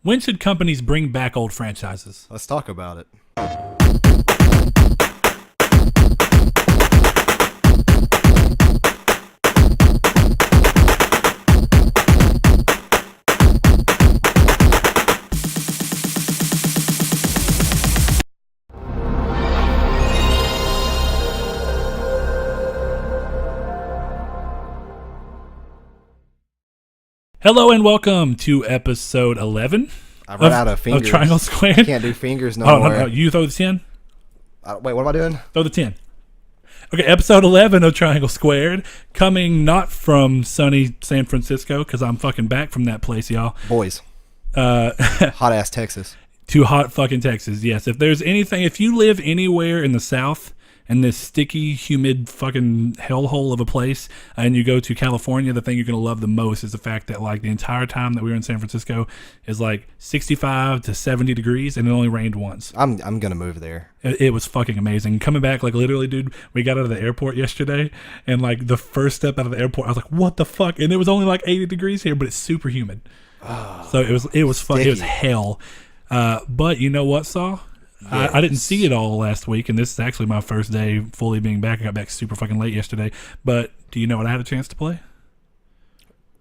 When should companies bring back old franchises? Let's talk about it. Hello and welcome to episode 11. I run out of fingers. Of Triangle Squared. Can't do fingers no more. more. No. You throw the 10? Wait, what am I doing? Throw the 10. Okay, episode 11 of Triangle Squared. Coming not from sunny San Francisco, because I'm fucking back from that place, y'all. Boys. Hot ass Texas. To hot fucking Texas, yes. If there's anything, if you live anywhere in the South, in this sticky, humid fucking hellhole of a place, and you go to California, the thing you're going to love the most is the fact that like the entire time that we were in San Francisco is like 65 to 70 degrees, and it only rained once. I'm going to move there. It was fucking amazing. Coming back, like literally, dude, we got out of the airport yesterday, and like the first step out of the airport, I was like, what the fuck? And it was only like 80 degrees here, but it's super humid. So it was fun. It was hell. But you know what, Saw? Yes. I didn't see it all last week, and this is actually my first day fully being back. I got back super fucking late yesterday. But do you know what I had a chance to play?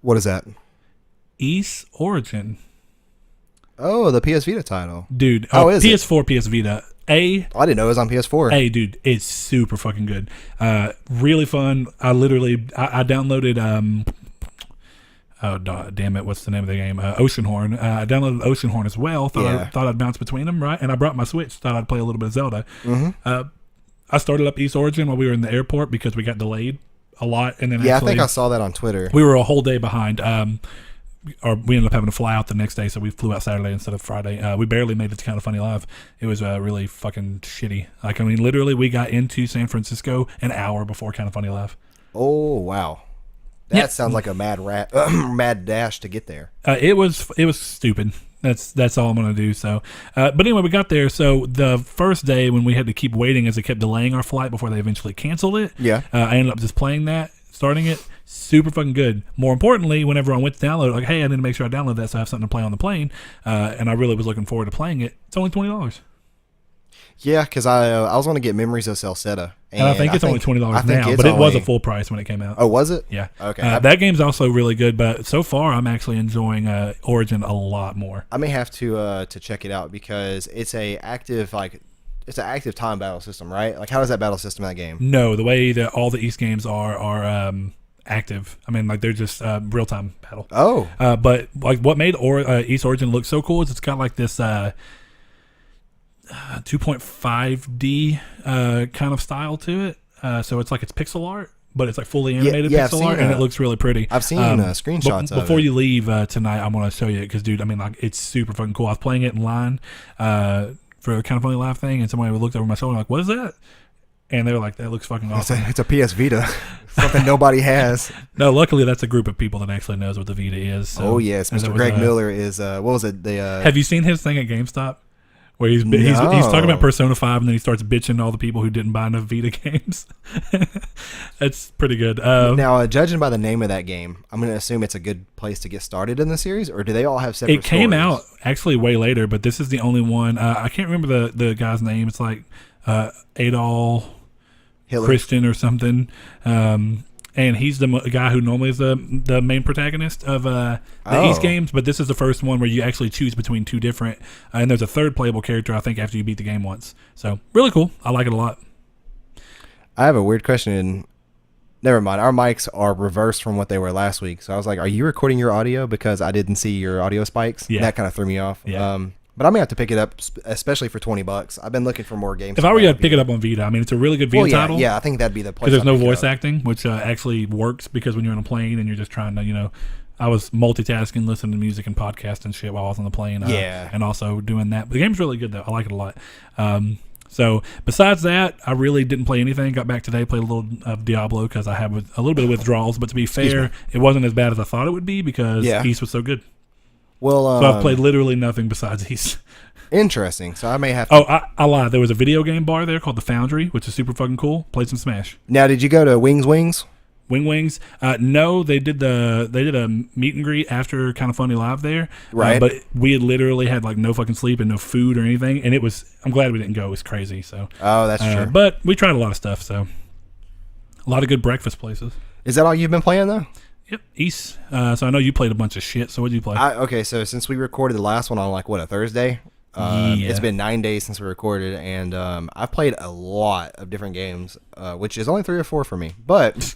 What is that? Ys Origin. Oh, the PS Vita title. Dude, is PS4, PS Vita. I didn't know it was on PS4. Hey, dude, it's super fucking good. Really fun. I downloaded... Oh, damn it. What's the name of the game? Oceanhorn. I downloaded Oceanhorn as well. Thought I'd bounce between them, right? And I brought my Switch. Thought I'd play a little bit of Zelda. Mm-hmm. I started up Ys Origin while we were in the airport because we got delayed a lot. And then I think I saw that on Twitter. We were a whole day behind. Or we ended up having to fly out the next day, so we flew out Saturday instead of Friday. We barely made it to Kind of Funny Live. It was really fucking shitty. Like, I mean, literally, we got into San Francisco an hour before Kind of Funny Live. Oh, wow. That sounds like a mad dash to get there. It was stupid. That's all I'm gonna do. So, but anyway, we got there. So the first day when we had to keep waiting as they kept delaying our flight before they eventually canceled it. Yeah. I ended up just playing that, starting it. Super fucking good. More importantly, whenever I went to download it, like, hey, I need to make sure I download that so I have something to play on the plane. And I really was looking forward to playing it. It's only $20. Yeah, because I was going to get Memories of Celceta. And I think it's only $20 now, but it was a full price when it came out. Oh, was it? Yeah. Okay. That game's also really good, but so far I'm actually enjoying Origin a lot more. I may have to check it out because it's an active time battle system, right? Like, how is that battle system in that game? No, the way that all the Ys games are active. I mean, like, they're just real time battle. Oh. But like what made Ys Origin look so cool is it's got like this 2.5D kind of style to it. So it's like it's pixel art, but it's like fully animated pixel art, and it looks really pretty. I've seen screenshots of it. Before you leave tonight, I'm going to show you it because, dude, I mean, like, it's super fucking cool. I was playing it in line for a Kind of Funny Live thing, and somebody looked over my shoulder like, what is that? And they were like, that looks fucking awesome. It's a PS Vita. Something nobody has. No, luckily that's a group of people that actually knows what the Vita is. So, oh, yes. Mr. Greg Miller is, what was it? Have you seen his thing at GameStop? Where he's talking about Persona 5 and then he starts bitching to all the people who didn't buy enough Vita games. That's pretty good. Now, judging by the name of that game, I'm going to assume it's a good place to get started in the series, or do they all have separate It came stories? out actually way later, but this is the only one. I can't remember the guy's name. It's like Adol Hitler. Christian or something. And he's the guy who normally is the main protagonist of the Ys games, but this is the first one where you actually choose between two different, and there's a third playable character, I think, after you beat the game once. So, really cool. I like it a lot. I have a weird question. Never mind. Our mics are reversed from what they were last week, so I was like, are you recording your audio? Because I didn't see your audio spikes. Yeah. That kind of threw me off. Yeah. But I may have to pick it up, especially for $20. I've been looking for more games. If I were you, I'd pick it up on Vita. I mean, it's a really good Vita title. Yeah, I think that'd be the place. Because there's no voice acting, which actually works because when you're on a plane and you're just trying to, I was multitasking, listening to music and podcast and shit while I was on the plane. And also doing that. But the game's really good, though. I like it a lot. So besides that, I really didn't play anything. Got back today, played a little of Diablo because I had a little bit of withdrawals. But to be fair, it wasn't as bad as I thought it would be because Ys was so good. Well, so I've played literally nothing besides Ys. Interesting. So I may have to... Oh, I lied. There was a video game bar there called The Foundry, which is super fucking cool. Played some Smash. Now, did you go to Wings? Wing Wings. No, they did a meet and greet after Kind of Funny Live there. Right. But we had literally had like no fucking sleep and no food or anything, and I'm glad we didn't go. It was crazy. So. Oh, that's true. But we tried a lot of stuff. So. A lot of good breakfast places. Is that all you've been playing though? Yep, East. So I know you played a bunch of shit. So what did you play? Okay, so since we recorded the last one on a Thursday, it's been 9 days since we recorded, and I've played a lot of different games, which is only 3 or 4 for me, but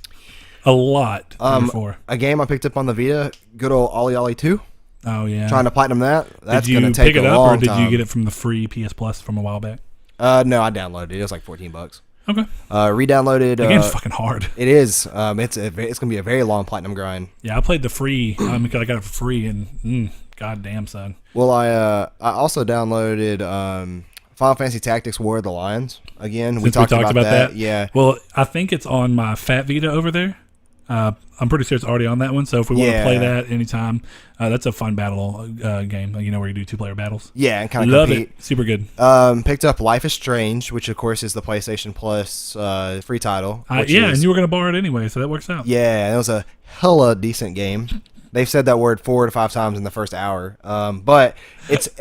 a lot. 3 or 4. A game I picked up on the Vita, good old Ollie Ollie 2. Oh yeah, trying to platinum that. That's going to take pick it a up, long or did time. you get it from the free PS Plus from a while back? No, I downloaded it. It was like $14. Okay. Re-downloaded. The game's fucking hard. It is. It's gonna be a very long platinum grind. Yeah, I played the free because I got it for free, and goddamn son. Well, I also downloaded Final Fantasy Tactics: War of the Lions again. We talked about that. Yeah. Well, I think it's on my Fat Vita over there. I'm pretty sure it's already on that one. So if we want to play that anytime, that's a fun battle game. Where you do 2-player battles. Yeah, and kind of love compete. it. Super good. Picked up Life is Strange, which of course is the PlayStation Plus free title. And you were gonna borrow it anyway, so that works out. Yeah, and it was a hella decent game. They've said that word 4 to 5 times in the first hour, but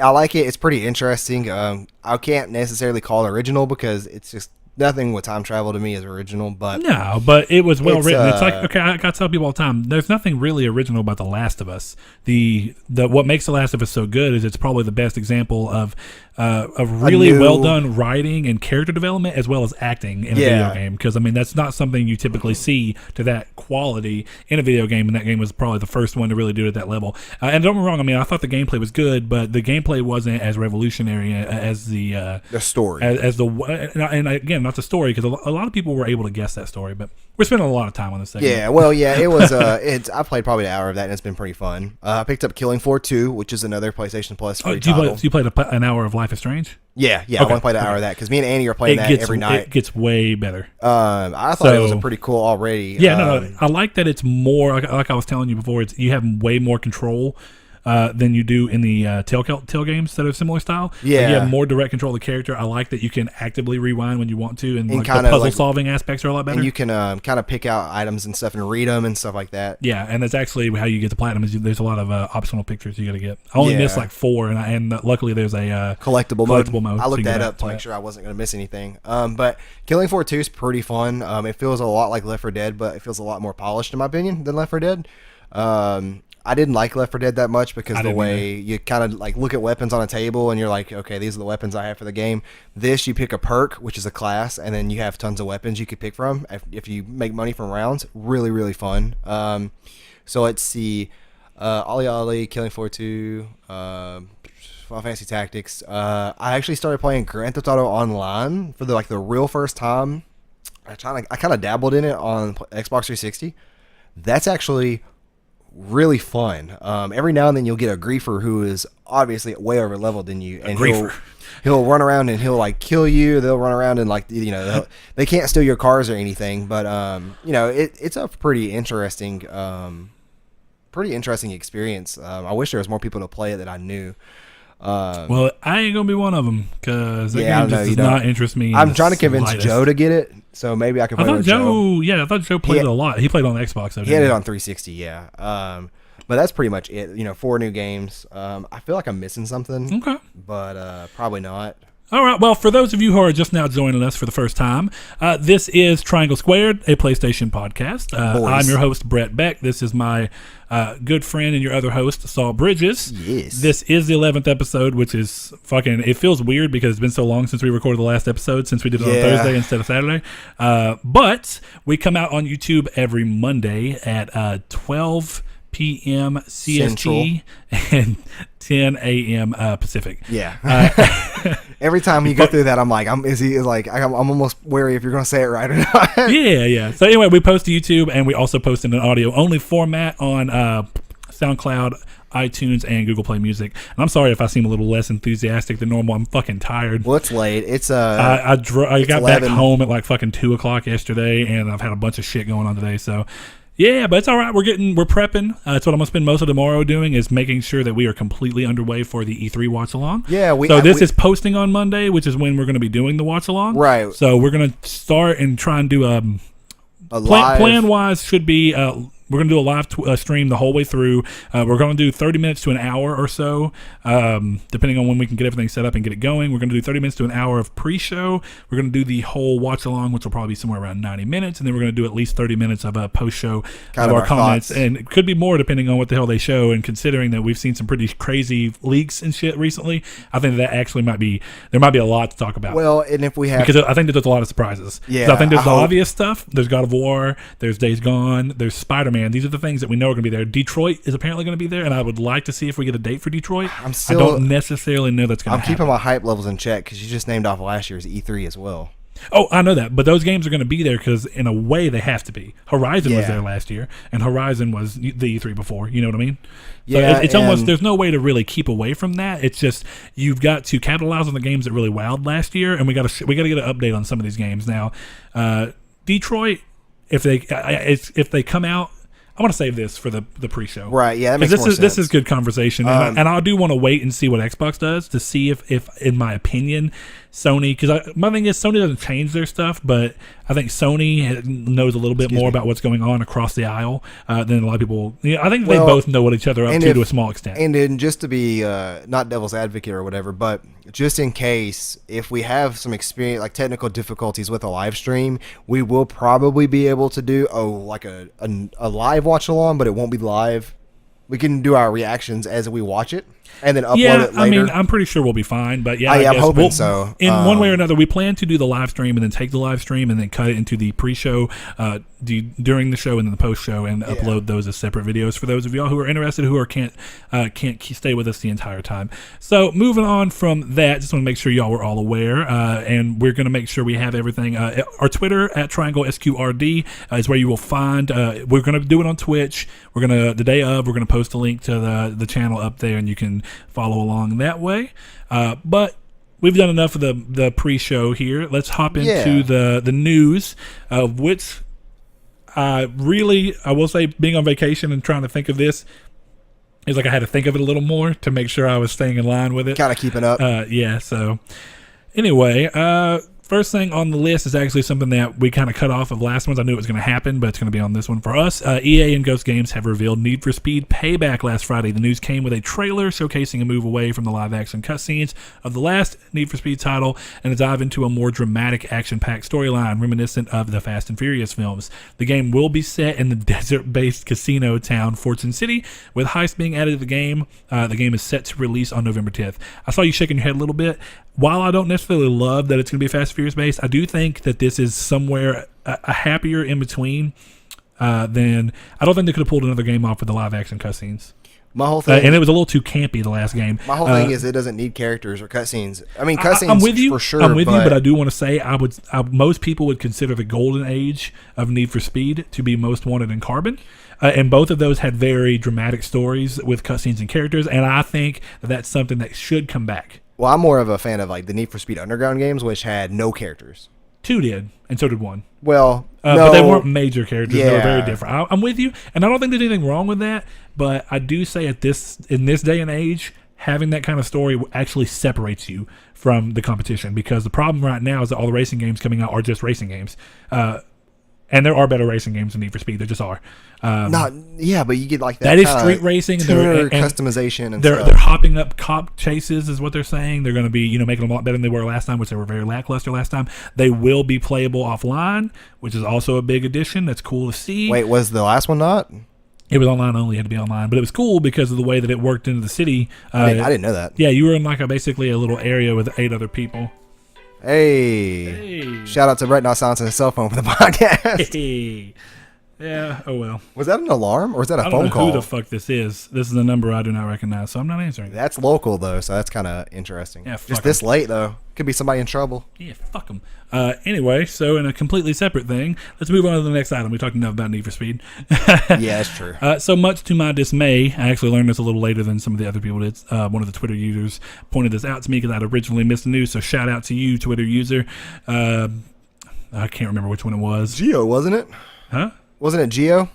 I like it. It's pretty interesting. I can't necessarily call it original because it's just nothing with time travel to me is original, but no, but it was well written. It's like, okay, I got to tell people all the time, there's nothing really original about The Last of Us. The what makes The Last of Us so good is it's probably the best example of really well done writing and character development as well as acting in a video game. Because that's not something you typically see to that quality in a video game, and that game was probably the first one to really do it at that level. And don't get me wrong, I thought the gameplay was good, but the gameplay wasn't as revolutionary as the story, and again, not the story, because a lot of people were able to guess that story, but we're spending a lot of time on this segment. Yeah, well, yeah, it was. I played probably an hour of that, and it's been pretty fun. I picked up Killing Floor 2, which is another PlayStation Plus free title. You played an hour of Life is Strange? Yeah, okay. I want to play an hour of that because me and Annie are playing that every night. It gets way better. I thought it was a pretty cool already. Yeah, no, I like that it's more like I was telling you before. You have way more control than you do in the Telltale games that are similar style. Yeah, you have more direct control of the character. I like that you can actively rewind when you want to, and the puzzle solving aspects are a lot better. And you can kind of pick out items and stuff and read them and stuff like that. Yeah, and that's actually how you get the platinum. There's a lot of optional pictures you got to get. I only missed like 4, and luckily there's a collectible mode. I looked that up to make sure I wasn't going to miss anything. But Killing Floor 2 is pretty fun. It feels a lot like Left 4 Dead, but it feels a lot more polished in my opinion than Left 4 Dead. I didn't like Left 4 Dead that much because the way you kind of like look at weapons on a table and you're like, okay, these are the weapons I have for the game. This, you pick a perk, which is a class, and then you have tons of weapons you could pick from if you make money from rounds. Really, really fun. So let's see. Ollie Ollie, Killing Floor 2, Final Fantasy Tactics. I actually started playing Grand Theft Auto Online for the real first time. I kind of dabbled in it on Xbox 360. That's actually really fun. Every now and then you'll get a griefer who is obviously way over leveled than you, and he'll run around and he'll like kill you. They'll run around and they can't steal your cars or anything, but it's a pretty interesting experience. I wish there was more people to play it that I knew. Well, I ain't gonna be one of them because that game just does not interest me. I'm trying to convince Joe to get it, so maybe I can play with Joe. Yeah, I thought Joe played it a lot. He played on the Xbox. He had it on 360. Yeah, but that's pretty much it. 4 new games. I feel like I'm missing something. Okay, but probably not. All right, well, for those of you who are just now joining us for the first time, this is Triangle Squared, a PlayStation podcast. I'm your host, Brett Beck. This is my good friend and your other host, Saul Bridges. Yes. This is the 11th episode, which is it feels weird because it's been so long since we recorded the last episode, since we did it on Thursday instead of Saturday. But we come out on YouTube every Monday at 12 p.m. CST and 10 a.m. Pacific. Yeah. Every time you go through that, I'm like, I'm almost wary if you're going to say it right or not. Yeah. So anyway, we post to YouTube, and we also post in an audio only format on SoundCloud, iTunes, and Google Play Music. And I'm sorry if I seem a little less enthusiastic than normal. I'm fucking tired. Well, it's late. It's I got back home at like fucking 2:00 yesterday, and I've had a bunch of shit going on today. So. Yeah, but it's all right. We're prepping. That's what I'm gonna spend most of tomorrow doing, is making sure that we are completely underway for the E3 watch along. Yeah, this is posting on Monday, which is when we're gonna be doing the watch along. Right. So we're gonna start and try and do Plan wise should be we're going to do a live stream the whole way through. We're going to do 30 minutes to an hour or so, depending on when we can get everything set up and get it going. We're going to do 30 minutes to an hour of pre-show. We're going to do the whole watch-along, which will probably be somewhere around 90 minutes, and then we're going to do at least 30 minutes of post-show of our comments. Thoughts. And it could be more depending on what the hell they show, and considering that we've seen some pretty crazy leaks and shit recently, I think that actually there might be a lot to talk about. Well, and if we have... Because I think that there's a lot of surprises. Yeah, I think there's the obvious stuff. There's God of War, there's Days Gone, there's Spider-Man. These are the things that we know are going to be there. Detroit is apparently going to be there, and I would like to see if we get a date for Detroit. I don't necessarily know that's going to happen. I'm keeping my hype levels in check because you just named off last year's E3 as well. Oh, I know that, but those games are going to be there because in a way they have to be. Horizon was there last year, and Horizon was the E3 before. You know what I mean? So yeah, it's almost, there's no way to really keep away from that. It's just you've got to capitalize on the games that really wowed last year, and we got to get an update on some of these games now. Detroit, if they come out. I want to save this for the pre-show. Right, yeah, that makes more sense. This is good conversation. And I do want to wait and see what Xbox does to see if in my opinion, Sony... Because my thing is, Sony doesn't change their stuff, but I think Sony knows a little bit more about what's going on across the aisle than a lot of people... I think they both know what each other are up to a small extent. And then just to be not devil's advocate or whatever, but just in case, if we have some experience, like technical difficulties with a live stream, we will probably be able to do a live watch along, but it won't be live. We can do our reactions as we watch it and then upload it later. I mean, I'm pretty sure we'll be fine, but I'm hoping so. In one way or another, we plan to do the live stream and then take the live stream and then cut it into the pre-show during the show and then the post-show and upload those as separate videos for those of y'all who are interested who can't stay with us the entire time. So moving on from that, just want to make sure y'all were all aware, and we're going to make sure we have everything. Our Twitter at TriangleSQRD is where you will find. We're going to do it on Twitch. We're going to the day of. We're going to post a link to the channel up there, and you can follow along that way. But we've done enough of the pre-show here. Let's hop into the news, of which I will say, being on vacation and trying to think of this, is like I had to think of it a little more to make sure I was staying in line with it. Kind of keeping up. So anyway, first thing on the list is actually something that we kind of cut off of last ones. I knew it was going to happen, but it's going to be on this one for us. EA and Ghost Games have revealed Need for Speed Payback last Friday. The news came with a trailer showcasing a move away from the live-action cutscenes of the last Need for Speed title and a dive into a more dramatic, action-packed storyline reminiscent of the Fast and Furious films. The game will be set in the desert-based casino town Fortune City, with heist being added to the game. The game is set to release on November 10th. I saw you shaking your head a little bit. While I don't necessarily love that it's going to be Fast and Furious based, I do think that this is somewhere a happier in between than... I don't think they could have pulled another game off with the live action cutscenes. My whole thing... and it was a little too campy, the last game. My whole thing is it doesn't need characters or cutscenes. I mean, cutscenes I'm with you, for sure. I'm with you, but I do want to say most people would consider the golden age of Need for Speed to be Most Wanted and Carbon. And both of those had very dramatic stories with cutscenes and characters, and I think that's something that should come back. Well, I'm more of a fan of like the Need for Speed Underground games, which had no characters. 2 did, and so did 1. Well, no, but they weren't major characters. Yeah. They were very different. I'm with you, and I don't think there's anything wrong with that. But I do say in this day and age, having that kind of story actually separates you from the competition, because the problem right now is that all the racing games coming out are just racing games. And there are better racing games than Need for Speed. There just are. But you get like that is street racing. And customization and they're hopping up cop chases is what they're saying. They're going to be making them a lot better than they were last time, which they were very lackluster last time. They will be playable offline, which is also a big addition. That's cool to see. Wait, was the last one not? It was online only. It had to be online, but it was cool because of the way that it worked into the city. I didn't know that. Yeah, you were in basically a little area with 8 other people. Hey. Shout out to Brett not silencing his cell phone for the podcast. Hey. Yeah, oh well. Was that an alarm or was that a phone call? I don't know who the fuck this is. This is a number I do not recognize, so I'm not answering. That's local, though, so that's kind of interesting. Yeah, just this late, though. Could be somebody in trouble. Yeah, fuck them. Anyway, so in a completely separate thing, let's move on to the next item. We talked enough about Need for Speed. Yeah, that's true. So much to my dismay, I actually learned this a little later than some of the other people did. One of the Twitter users pointed this out to me because I'd originally missed the news, so shout out to you, Twitter user. I can't remember which one it was. Geo, wasn't it? Huh? Wasn't it Geo?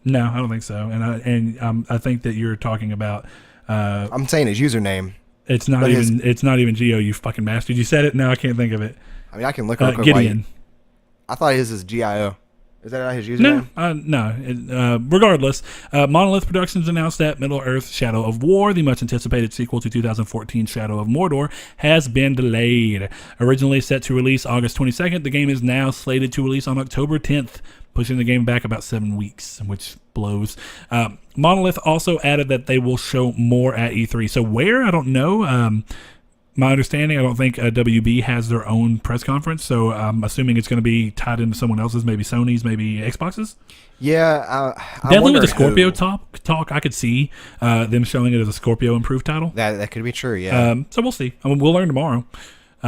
No, I don't think so. And I think that you're talking about. I'm saying his username. It's not even. It's not even Geo. You fucking bastard! You said it. Now I can't think of it. I mean, I can look real quick. Gideon. I thought his is GIO. Is that his username? No. Regardless, Monolith Productions announced that Middle-earth: Shadow of War, the much-anticipated sequel to 2014 Shadow of Mordor, has been delayed. Originally set to release August 22nd, the game is now slated to release on October 10th, pushing the game back about 7 weeks, which blows. Monolith also added that they will show more at E3. So where? I don't know. My understanding, I don't think WB has their own press conference, so I'm assuming it's going to be tied into someone else's, maybe Sony's, maybe Xbox's. Yeah, definitely with the Scorpio talk, I could see them showing it as a Scorpio improved title. That could be true, yeah. So we'll see. I mean, we'll learn tomorrow.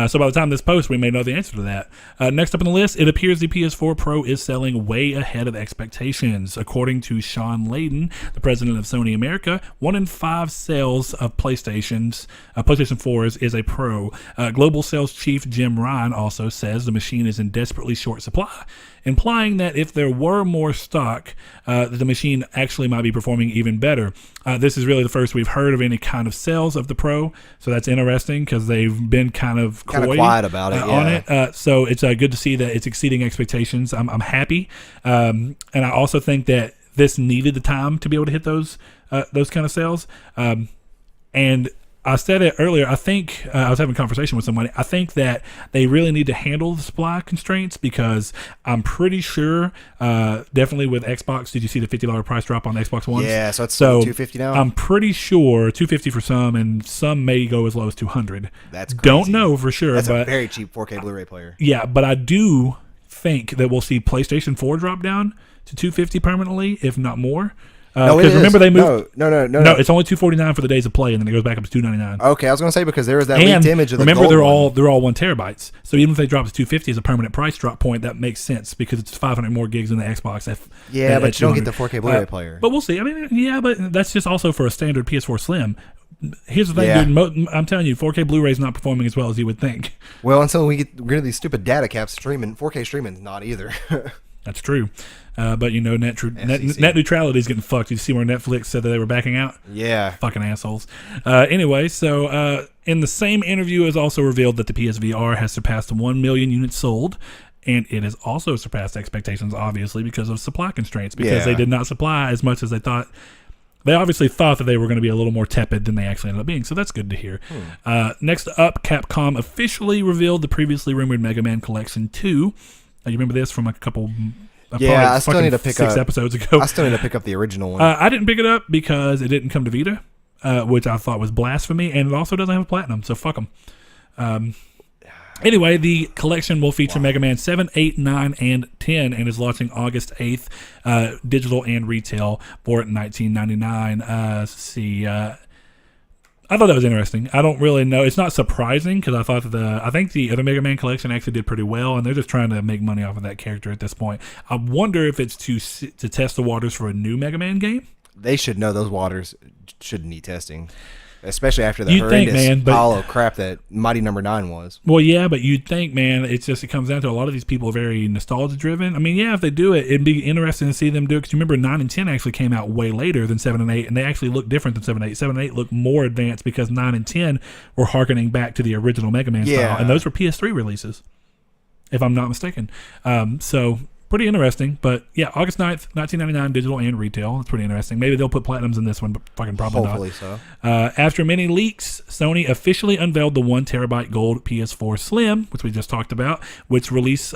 So by the time this posts, we may know the answer to that. Next up on the list, it appears the PS4 Pro is selling way ahead of expectations. According to Sean Layden, the president of Sony America, 1 in 5 sales of PlayStation 4s is a Pro. Global sales chief Jim Ryan also says the machine is in desperately short supply, implying that if there were more stock, the machine actually might be performing even better. This is really the first we've heard of any kind of sales of the Pro, so that's interesting because they've been kind of quiet about it on it. So it's good to see that it's exceeding expectations. I'm happy, and I also think that this needed the time to be able to hit those kind of sales. And I said it earlier. I think I was having a conversation with somebody. I think that they really need to handle the supply constraints because I'm pretty sure, definitely with Xbox. Did you see the $50 price drop on the Xbox One? Yeah, so it's $250 now. I'm pretty sure $250 for some, and some may go as low as $200. That's crazy. Don't know for sure. That's but a very cheap 4K Blu-ray player. Yeah, but I do think that we'll see PlayStation 4 drop down to $250 permanently, if not more. No, it is. Remember they moved. No. It's only $249 for the days of play, and then it goes back up to $299. Okay, I was going to say because there was that leaked image of the remember gold they're all 1 terabytes. So even if they drop to $250 as a permanent price drop point, that makes sense because it's 500 more gigs than the Xbox. But you don't get the 4K Blu-ray player. But we'll see. I mean, yeah, but that's just also for a standard PS4 Slim. Here's the thing, dude. I'm telling you, 4K Blu-ray is not performing as well as you would think. Well, until we get rid of these stupid data caps, 4K streaming is not either. That's true. But net neutrality is getting fucked. You see where Netflix said that they were backing out? Yeah. Fucking assholes. Anyway, so in the same interview, it was also revealed that the PSVR has surpassed 1 million units sold. And it has also surpassed expectations, obviously, because of supply constraints. Because they did not supply as much as they thought. They obviously thought that they were going to be a little more tepid than they actually ended up being. So that's good to hear. Next up, Capcom officially revealed the previously rumored Mega Man Collection 2. You remember this from a couple... I still need to pick 6 episodes ago. I still need to pick up the original one. I didn't pick it up because it didn't come to Vita, which I thought was blasphemy, and it also doesn't have a platinum, so fuck them. Anyway, the collection will feature Mega Man 7, 8, 9, and 10, and is launching August 8th, digital and retail for $19.99. Let's see. I thought that was interesting. I don't really know. It's not surprising because I think the other Mega Man collection actually did pretty well, and they're just trying to make money off of that character at this point. I wonder if it's to test the waters for a new Mega Man game. They should know those waters shouldn't need testing, especially after the horrendous pile of crap that Mighty Number 9 was. Well, yeah, but you'd think, man, it comes down to a lot of these people are very nostalgia-driven. I mean, yeah, if they do it, it'd be interesting to see them do it. Because you remember 9 and 10 actually came out way later than 7 and 8, and they actually look different than 7 and 8. 7 and 8 look more advanced because 9 and 10 were hearkening back to the original Mega Man style. And those were PS3 releases, if I'm not mistaken. So... pretty interesting, but yeah, August 9th, $19.99 digital and retail. That's pretty interesting. Maybe they'll put platinums in this one, but fucking probably Hopefully not. So. After many leaks, Sony officially unveiled the 1 terabyte gold PS4 Slim, which we just talked about, which release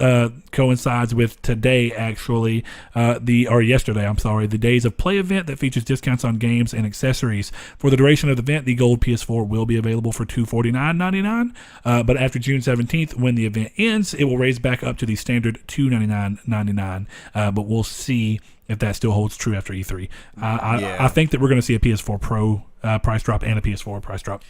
coincides with today, actually, yesterday, the Days of Play event that features discounts on games and accessories. For the duration of the event, the gold PS4 will be available for $249.99, but after June 17th, when the event ends, it will raise back up to the standard $299.99. But we'll see if that still holds true after E3. I think that we're going to see a PS4 Pro price drop and a PS4 price drop.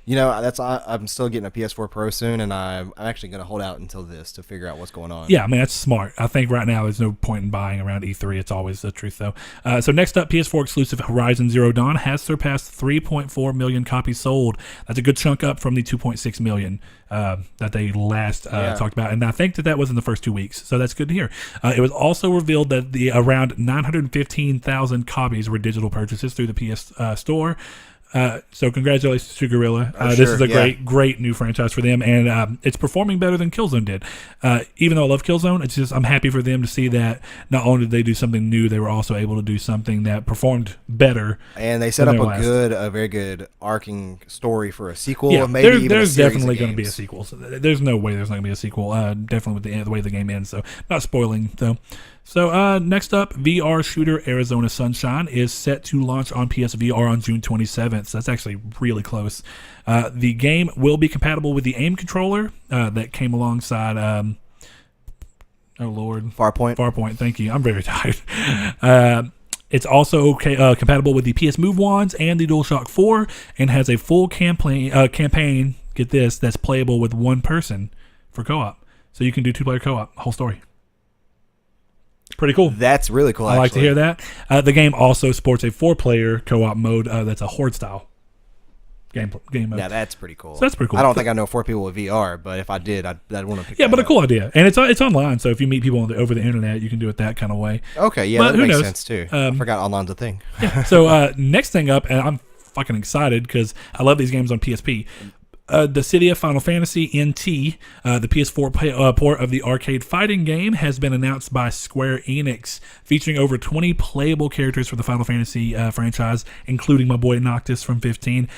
You know, I'm still getting a PS4 Pro soon, and I'm actually going to hold out until this to figure out what's going on. Yeah, I mean, that's smart. I think right now there's no point in buying around E3. It's always the truth, though. So next up, PS4 exclusive Horizon Zero Dawn has surpassed 3.4 million copies sold. That's a good chunk up from the 2.6 million that they last talked about. And I think that was in the first 2 weeks, so that's good to hear. It was also revealed that around 915,000 copies were digital purchases through the PS Store. So congratulations to Guerrilla. This Sure, is a yeah. great new franchise for them, and it's performing better than Killzone did. Even though I love Killzone, it's just I'm happy for them to see that not only did they do something new, they were also able to do something that performed better. And they set up a very good arcing story for a sequel. Yeah, maybe even there's a definitely going to be a sequel. So there's no way there's not going to be a sequel. Definitely with the way the game ends. So not spoiling though. So next up, VR shooter Arizona Sunshine is set to launch on PSVR on June 27th. So that's actually really close. The game will be compatible with the aim controller that came alongside. Oh Lord, Farpoint. Thank you. I'm very tired. It's also compatible with the PS Move wands and the DualShock 4, and has a full campaign. Get this, that's playable with one person for co-op. So you can do 2-player co-op, whole story. Pretty cool. That's really cool. I like to hear that. The game also sports a 4-player co-op mode that's a horde style game mode. Yeah, that's pretty cool. So that's pretty cool. I don't think I know 4 people with VR, but if I did, I'd want to pick Yeah, that but a up. cool idea. And it's online, so if you meet people over the internet, you can do it that kind of way. Okay, yeah, but that makes sense too. I forgot online's a thing. Yeah. So next thing up, and I'm fucking excited because I love these games on PSP. Dissidia Final Fantasy NT, the PS4 port of the arcade fighting game, has been announced by Square Enix, featuring over 20 playable characters for the Final Fantasy franchise, including my boy Noctis from 15.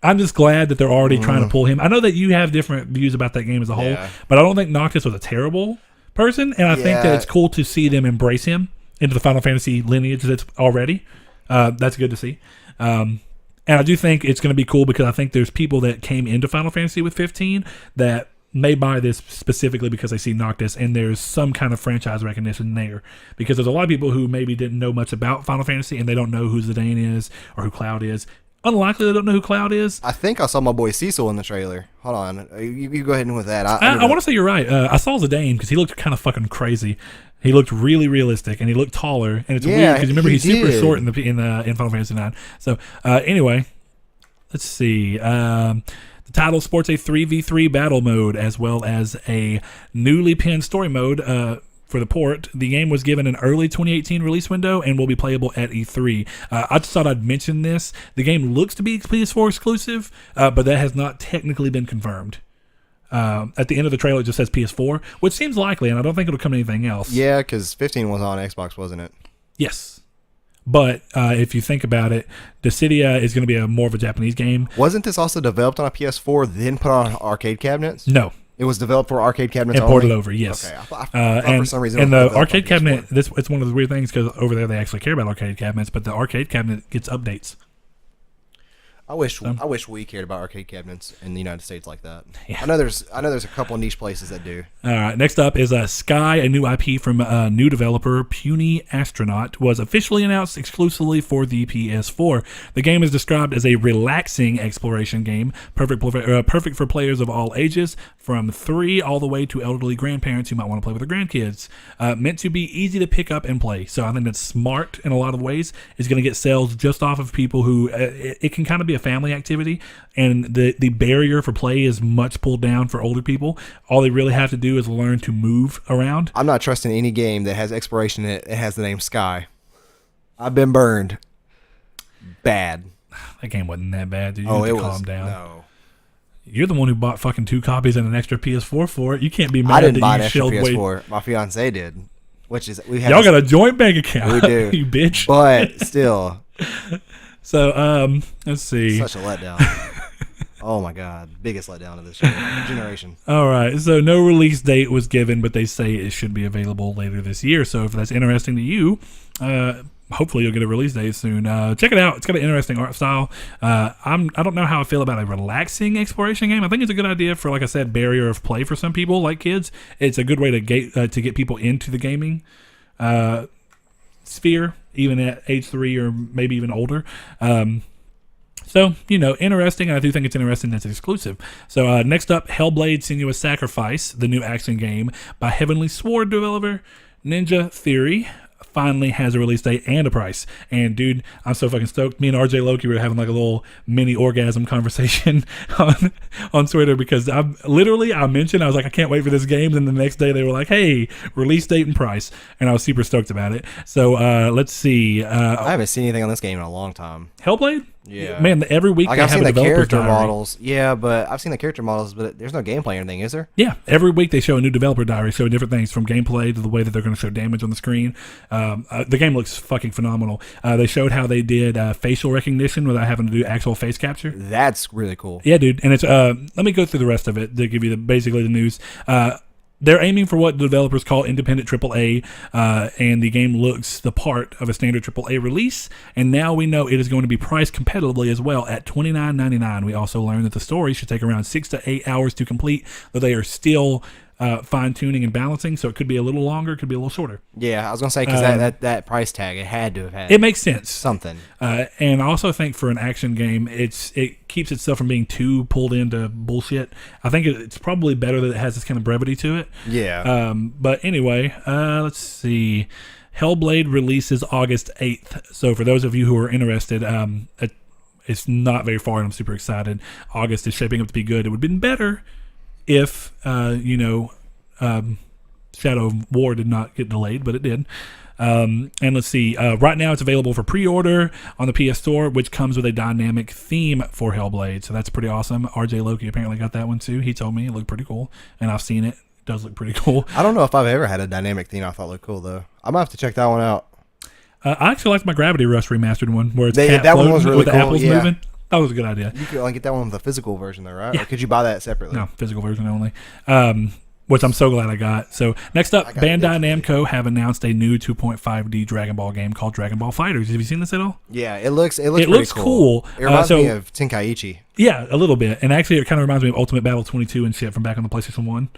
I'm just glad that they're already trying to pull him. I know that you have different views about that game as a whole, but I don't think Noctis was a terrible person, and I think that it's cool to see them embrace him into the Final Fantasy lineage that's already. That's good to see. And I do think it's going to be cool because I think there's people that came into Final Fantasy with 15 that may buy this specifically because they see Noctis, and there's some kind of franchise recognition there. Because there's a lot of people who maybe didn't know much about Final Fantasy, and they don't know who Zidane is or who Cloud is. Unlikely they don't know who Cloud is. I think I saw my boy Cecil in the trailer. Hold on. You go ahead and with that. I want to say you're right. I saw Zidane because he looked kind of fucking crazy. He looked really realistic, and he looked taller. And it's weird because remember he's super short in Final Fantasy 9. So anyway, let's see. The title sports a 3v3 battle mode as well as a newly pinned story mode for the port. The game was given an early 2018 release window and will be playable at E3. I just thought I'd mention this. The game looks to be PS4 exclusive, but that has not technically been confirmed. At the end of the trailer, it just says PS4, which seems likely, and I don't think it'll come to anything else. Yeah, because 15 was on Xbox, wasn't it? Yes. But if you think about it, Dissidia is going to be more of a Japanese game. Wasn't this also developed on a PS4, then put on arcade cabinets? No. It was developed for arcade cabinets and ported over, yes. Okay, I thought for some reason. And the arcade cabinet, it's one of the weird things because over there they actually care about arcade cabinets, but the arcade cabinet gets updates. I wish we cared about arcade cabinets in the United States like that. Yeah. I know there's a couple niche places that do. All right, next up is Sky, a new IP from a new developer, Puny Astronaut, was officially announced exclusively for the PS4. The game is described as a relaxing exploration game, perfect for players of all ages, from 3 all the way to elderly grandparents who might want to play with their grandkids. Meant to be easy to pick up and play, so I think that's smart in a lot of ways. It's going to get sales just off of people who it can kind of be a family activity, and the barrier for play is much pulled down for older people. All they really have to do is learn to move around. I'm not trusting any game that has exploration in it that has the name Sky. I've been burned. Bad. That game wasn't that bad, dude. You calm down. No. You're the one who bought fucking 2 copies and an extra PS4 for it. You can't be mad I didn't buy an that extra you PS4. My fiance did. Which is y'all got a joint bank account. We do. You bitch. But still. So, let's see. Such a letdown. Oh my god. Biggest letdown of this generation. All right. So no release date was given, but they say it should be available later this year. So if that's interesting to you, hopefully you'll get a release date soon. Check it out. It's got an interesting art style. I don't know how I feel about a relaxing exploration game. I think it's a good idea for, like I said, barrier of play for some people like kids. It's a good way to get people into the gaming sphere, even at age 3 or maybe even older. So, interesting. I do think it's interesting that it's exclusive. So, next up, Hellblade: Senua's Sacrifice, the new action game by Heavenly Sword developer Ninja Theory, finally has a release date and a price. And dude, I'm so fucking stoked. Me and RJ Loki were having like a little mini orgasm conversation on Twitter because I mentioned, I was like, I can't wait for this game. And the next day they were like, hey, release date and price. And I was super stoked about it. So let's see. I haven't seen anything on this game in a long time. Hellblade? Yeah, man. Every week like they I've have seen a the developer's character diary. models. Yeah, but I've seen the character models, but there's no gameplay or anything, is there? Yeah, every week they show a new developer diary, showing different things from gameplay to the way that they're going to show damage on the screen. The game looks fucking phenomenal. They showed how they did facial recognition without having to do actual face capture. That's really cool. Yeah, dude. And it's let me go through the rest of it to give you basically the news. They're aiming for what the developers call independent AAA, and the game looks the part of a standard AAA release. And now we know it is going to be priced competitively as well at $29.99. We also learned that the story should take around 6 to 8 hours to complete, though they are still fine-tuning and balancing, so it could be a little longer, it could be a little shorter. Yeah, I was gonna say because that price tag, it had to have had. It makes sense. Something. And I also think for an action game, it keeps itself from being too pulled into bullshit. I think it's probably better that it has this kind of brevity to it. Yeah. But anyway, let's see. Hellblade releases August 8th. So for those of you who are interested, it's not very far, and I'm super excited. August is shaping up to be good. It would have been better if Shadow of War did not get delayed, but it did. And let's see, right now it's available for pre-order on the PS Store, which comes with a dynamic theme for Hellblade, so that's pretty awesome. RJ Loki apparently got that one too. He told me it looked pretty cool, and I've seen it. It does look pretty cool. I don't know if I've ever had a dynamic theme I thought looked cool though. I might have to check that one out. I actually liked my Gravity Rush remastered one, where it's that one was really with the cool, apples yeah. moving. That was a good idea. You could only get that one with the physical version though, right? Yeah. Or could you buy that separately? No, physical version only. Which I'm so glad I got. So next up, Bandai Namco have announced a new 2.5D Dragon Ball game called Dragon Ball Fighters. Have you seen this at all? Yeah, it looks looks cool. It reminds me of Tenkaichi. Yeah, a little bit. And actually, it kind of reminds me of Ultimate Battle 22 and shit from back on the PlayStation 1.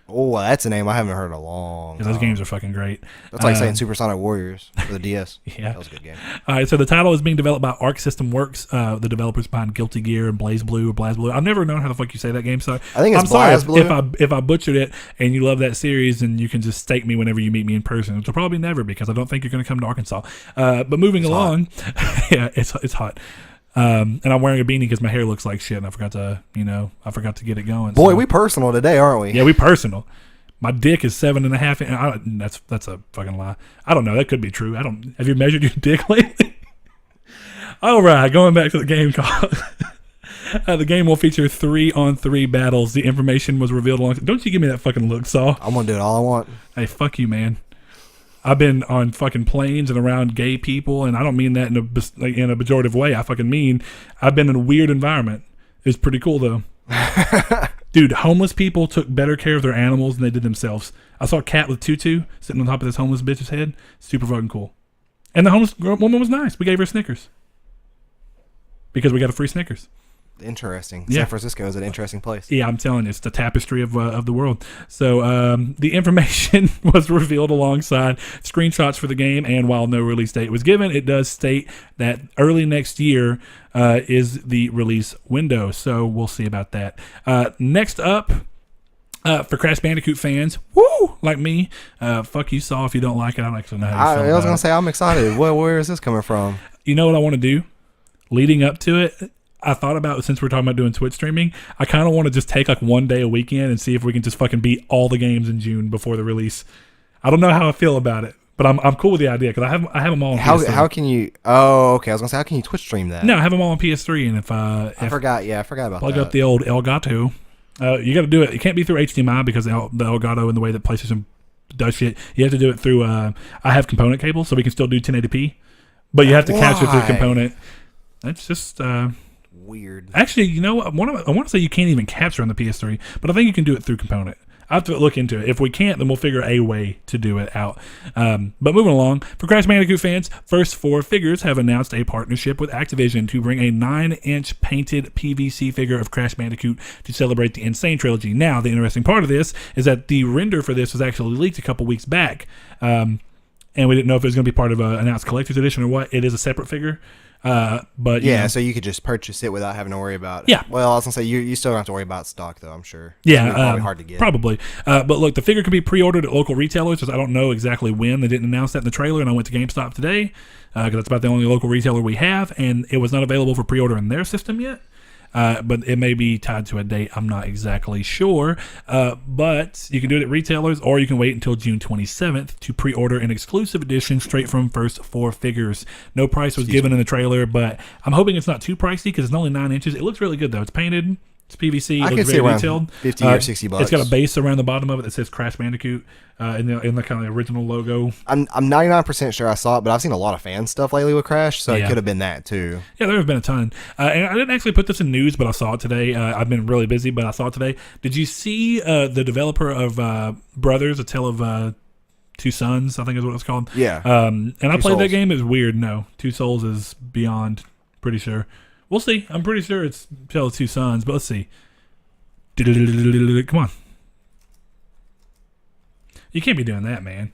Oh, that's a name I haven't heard in a long time. Those games are fucking great. That's like saying Supersonic Warriors for the DS. Yeah. That was a good game. All right, so the title is being developed by Arc System Works, the developers behind Guilty Gear and Blaze Blue or Blaz Blue. I've never known how the fuck you say that game, so I think it's I'm sorry BlazBlue. if I butchered it and you love that series, and you can just stake me whenever you meet me in person, which will probably never, because I don't think you're going to come to Arkansas. But moving along, yeah, it's hot. And I'm wearing a beanie because my hair looks like shit, and I forgot to get it going. Boy, so. we personal today, aren't we? Yeah, we personal. My dick is 7.5. That's a fucking lie. I don't know. That could be true. Have you measured your dick lately? All right, going back to the game call. The game will feature 3-on-3 battles. The information was revealed along. Don't you give me that fucking look, Saul. I'm gonna do it all I want. Hey, fuck you, man. I've been on fucking planes and around gay people, and I don't mean that in a pejorative way. I fucking mean I've been in a weird environment. It's pretty cool though. Dude, homeless people took better care of their animals than they did themselves. I saw a cat with tutu sitting on top of this homeless bitch's head. Super fucking cool. And the homeless woman was nice. We gave her Snickers. Because we got a free Snickers. Interesting. Yeah. San Francisco is an interesting place. Yeah, I'm telling you, it's the tapestry of the world. So the information was revealed alongside screenshots for the game, and while no release date was given, it does state that early next year is the release window. So we'll see about that. Next up, for Crash Bandicoot fans, woo, like me, fuck you, Saw, if you don't like it. I don't actually know how you feel I was about gonna say I'm excited. Where is this coming from? You know what I want to do? Leading up to it, I thought about, since we're talking about doing Twitch streaming, I kind of want to just take like one day a weekend and see if we can just fucking beat all the games in June before the release. I don't know how I feel about it, but I'm cool with the idea because I have them all on PS3. How can you? Oh, okay. I was gonna say, how can you Twitch stream that? No, I have them all on PS3, and if I forgot. Yeah, I forgot about plug that. up the old Elgato, you got to do it. It can't be through HDMI because the Elgato and the way that PlayStation does shit. You have to do it through. I have component cables, so we can still do 1080p, but you have to capture through component. That's just weird. Actually, you know what? I want to say you can't even capture on the PS3, but I think you can do it through component. I have to look into it. If we can't, then we'll figure a way to do it out. But moving along, for Crash Bandicoot fans, First 4 Figures have announced a partnership with Activision to bring a 9-inch painted PVC figure of Crash Bandicoot to celebrate the N.Sane Trilogy. Now, the interesting part of this is that the render for this was actually leaked a couple weeks back, and we didn't know if it was going to be part of an announced collector's edition or what. It is a separate figure. But yeah, so you could just purchase it without having to worry about it. Yeah. Well, I was gonna say you still don't have to worry about stock though. I'm sure. Yeah, It's probably hard to get. Probably. But look, the figure can be pre-ordered at local retailers. Because I don't know exactly when. They didn't announce that in the trailer, and I went to GameStop today because that's about the only local retailer we have, and it was not available for pre-order in their system yet. but it may be tied to a date. I'm not exactly sure. But you can do it at retailers, or you can wait until June 27th to pre-order an exclusive edition straight from First 4 Figures. No price was given in the trailer, but I'm hoping it's not too pricey because it's only 9 inches. It looks really good, though. It's painted. It's PVC. I it can looks see very around detailed. $50 or $60. It's got a base around the bottom of it that says Crash Bandicoot in the kind of original logo. I'm 99% sure I saw it, but I've seen a lot of fan stuff lately with Crash, so it could have been that too. Yeah, there have been a ton. And I didn't actually put this in news, but I saw it today. I've been really busy, but I saw it today. Did you see the developer of Brothers, A Tale of Two Sons, I think is what it's called? Yeah. And I played Souls. that game. It was weird. No, Two Souls is beyond, pretty sure. We'll see. I'm pretty sure it's Tale of Two Sons, but let's see. Come on. You can't be doing that, man.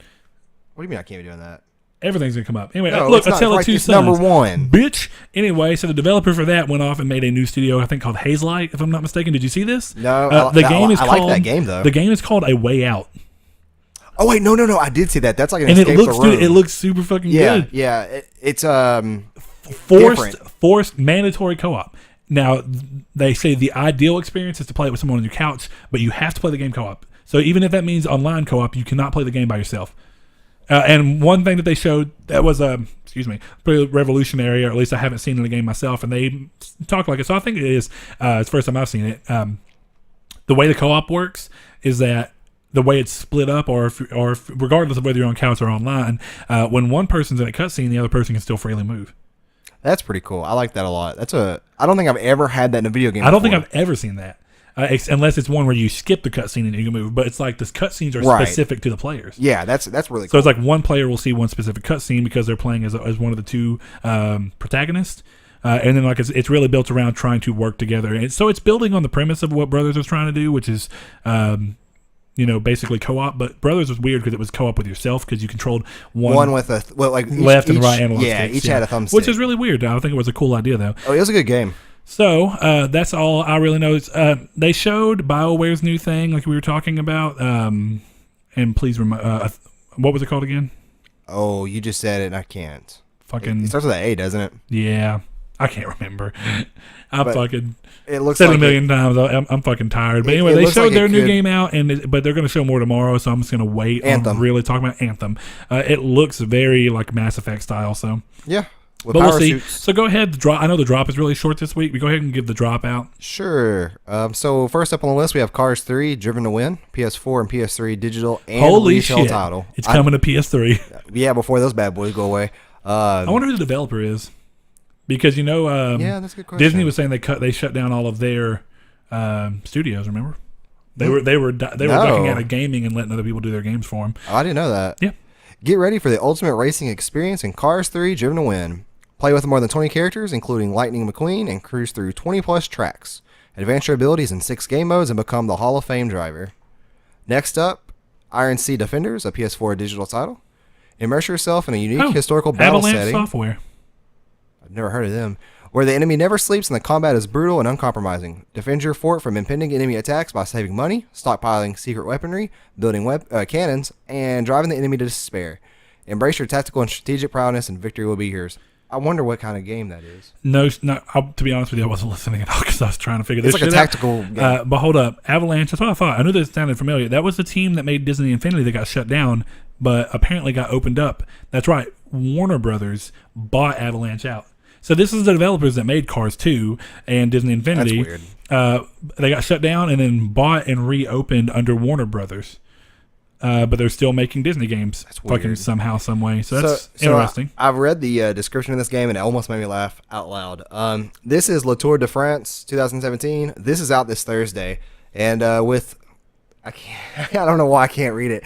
What do you mean I can't be doing that? Everything's going to come up. Anyway, No, look, it's A Tale of Two it's Sons. number one. Bitch. Anyway, so the developer for that went off and made a new studio, I think called Hazelight, if I'm not mistaken. Did you see this? No, I like that game, though. The game is called A Way Out. Oh, wait, no. I did see that. That's like an And escape the room. it looks super fucking good. Yeah. It's Forced mandatory co-op. Now, they say the ideal experience is to play it with someone on your couch, but you have to play the game co-op. So even if that means online co-op, you cannot play the game by yourself. And one thing that they showed that was, pretty revolutionary, or at least I haven't seen in the game myself, and they talk like it. So I think it is, it's the first time I've seen it. The way the co-op works is that the way it's split up, or if, regardless of whether you're on couch or online, when one person's in a cutscene, the other person can still freely move. That's pretty cool. I like that a lot. I don't think I've ever had that in a video game. I don't think I've ever seen that, unless it's one where you skip the cutscene and you can move. But it's like the cutscenes are specific to the players. Yeah, that's really cool. So it's like one player will see one specific cutscene because they're playing as one of the two protagonists. And then like it's really built around trying to work together. And so it's building on the premise of what Brothers was trying to do, which is basically co-op. But Brothers was weird because it was co-op with yourself because you controlled one with left and right analog sticks. Each had a thumbstick, which is really weird. I think it was a cool idea though. Oh, it was a good game. So that's all I really know. They showed BioWare's new thing, like we were talking about. And please remind, what was it called again? Oh, you just said it, and I can't. Fucking. It starts with an A, doesn't it? Yeah, I can't remember. It looks said like it a million times. I'm fucking tired. But anyway, they showed their new game out, but they're going to show more tomorrow. So I'm just going to wait on really talking about Anthem. It looks very like Mass Effect style. So yeah. But we'll see. So go ahead. I know the drop is really short this week. We go ahead and give the drop out. Sure. So first up on the list, we have Cars 3, Driven to Win, PS4 and PS3 digital and retail title. It's coming to PS3. Yeah, before those bad boys go away. I wonder who the developer is, because yeah, that's a good question. Disney was saying they shut down all of their studios. Remember, they were ducking out of gaming and letting other people do their games for them. Oh, I didn't know that. Yeah. Get ready for the ultimate racing experience in Cars 3, Driven to Win. Play with more than 20 characters, including Lightning McQueen, and cruise through 20-plus tracks. Advance your abilities in 6 game modes and become the Hall of Fame driver. Next up, Iron Sea Defenders, a PS4 digital title. Immerse yourself in a unique historical battle Avalanche setting. Software. I've never heard of them. Where the enemy never sleeps and the combat is brutal and uncompromising. Defend your fort from impending enemy attacks by saving money, stockpiling secret weaponry, building cannons, and driving the enemy to despair. Embrace your tactical and strategic prowess, and victory will be yours. I wonder what kind of game that is. No, to be honest with you, I wasn't listening at all because I was trying to figure this out. It's like a tactical game. But hold up. Avalanche, that's what I thought. I knew that sounded familiar. That was the team that made Disney Infinity that got shut down, but apparently got opened up. That's right. Warner Brothers bought Avalanche out. So this is the developers that made Cars 2 and Disney Infinity. That's weird. They got shut down and then bought and reopened under Warner Brothers. But they're still making Disney games fucking somehow, some way. So that's interesting. I've read the description of this game, and it almost made me laugh out loud. This is Le Tour de France 2017. This is out this Thursday. And I don't know why I can't read it.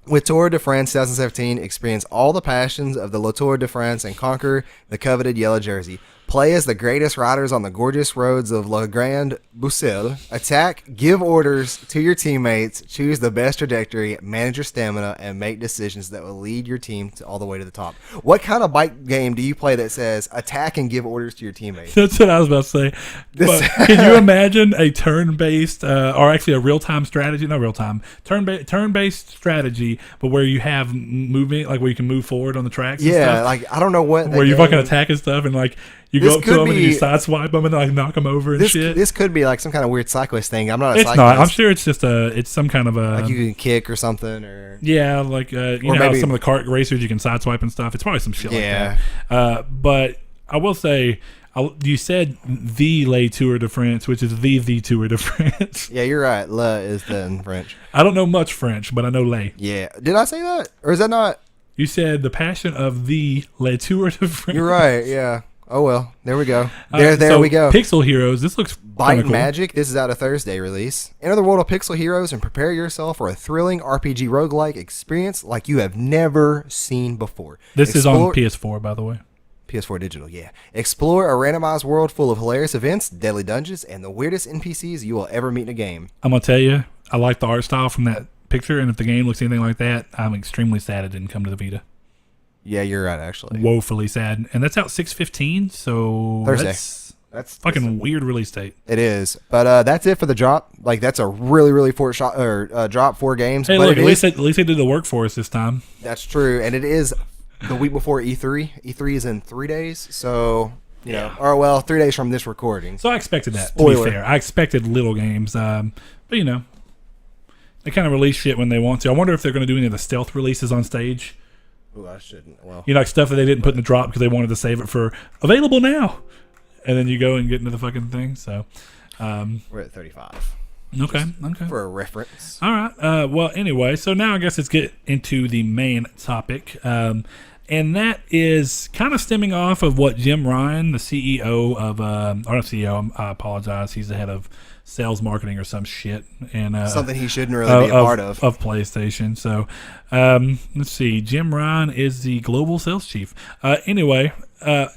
With Tour de France 2017, experience all the passions of the Le Tour de France and conquer the coveted yellow jersey. Play as the greatest riders on the gorgeous roads of La Grande Boussole. Attack, give orders to your teammates, choose the best trajectory, manage your stamina, and make decisions that will lead your team all the way to the top. What kind of bike game do you play that says attack and give orders to your teammates? That's what I was about to say. But can you imagine a turn-based, or actually a real-time strategy? Not real-time. Turn-based strategy, but where you have movement, like where you can move forward on the tracks and stuff? Like, I don't know what. Where you fucking attack and stuff, and like, You go up to them and you sideswipe them and like knock them over and shit. This could be like some kind of weird cyclist thing. I'm not a cyclist. It's not. I'm sure it's just it's some kind of a... Like you can kick or something or... Yeah, like, you know how some of the kart racers you can sideswipe and stuff? It's probably some shit like that. But I will say... You said the Le Tour de France, which is the Tour de France. Yeah, you're right. Le is the in French. I don't know much French, but I know Le. Yeah. Did I say that? Or is that not? You said the passion of the Le Tour de France. You're right, yeah. Oh, well. There we go. There we go. Pixel Heroes. This looks Bite cool. Magic. This is out of Thursday release. Enter the world of Pixel Heroes and prepare yourself for a thrilling RPG roguelike experience like you have never seen before. This is on PS4, by the way. PS4 digital, yeah. Explore a randomized world full of hilarious events, deadly dungeons, and the weirdest NPCs you will ever meet in a game. I'm going to tell you, I like the art style from that picture, and if the game looks anything like that, I'm extremely sad it didn't come to the Vita. Yeah, you're right, actually. Woefully sad. And that's out 6/15, so Thursday. That's fucking weird release date. It is. But that's it for the drop. Like, that's a really, really drop 4 games. Hey, but look, at least they did the work for us this time. That's true, and it is... the week before E3. E3 is in 3 days, so you know, or well, 3 days from this recording. So I expected that. Spoiler. To be fair, I expected little games, but you know, they kind of release shit when they want to. I wonder if they're going to do any of the stealth releases on stage. Oh, I shouldn't. Well, you know, like stuff that they didn't put in the drop because they wanted to save it for available now, and then you go and get into the fucking thing. So we're at 35. Okay. For a reference. All right. Well, anyway, so now I guess let's get into the main topic. And that is kind of stemming off of what Jim Ryan, the CEO of, or not CEO, I apologize, he's the head of sales marketing or some shit. And something he shouldn't really be a part of. Of PlayStation. So let's see. Jim Ryan is the global sales chief. Anyway,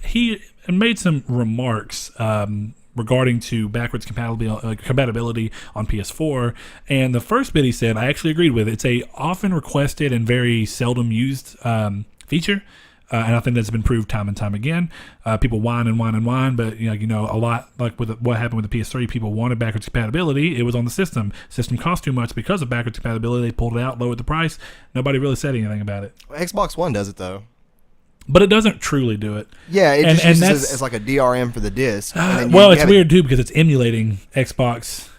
he made some remarks regarding to backwards compatibility on PS4, and the first bit he said, I actually agreed with. It's a often requested and very seldom used feature, and I think that's been proved time and time again. People whine and whine and whine, but you know, a lot like with what happened with the PS3, people wanted backwards compatibility. It was on the system. System cost too much because of backwards compatibility. They pulled it out, lowered the price. Nobody really said anything about it. Xbox One does it though. But it doesn't truly do it. Yeah, it just uses as like a DRM for the disc. Well, it's weird too because it's emulating Xbox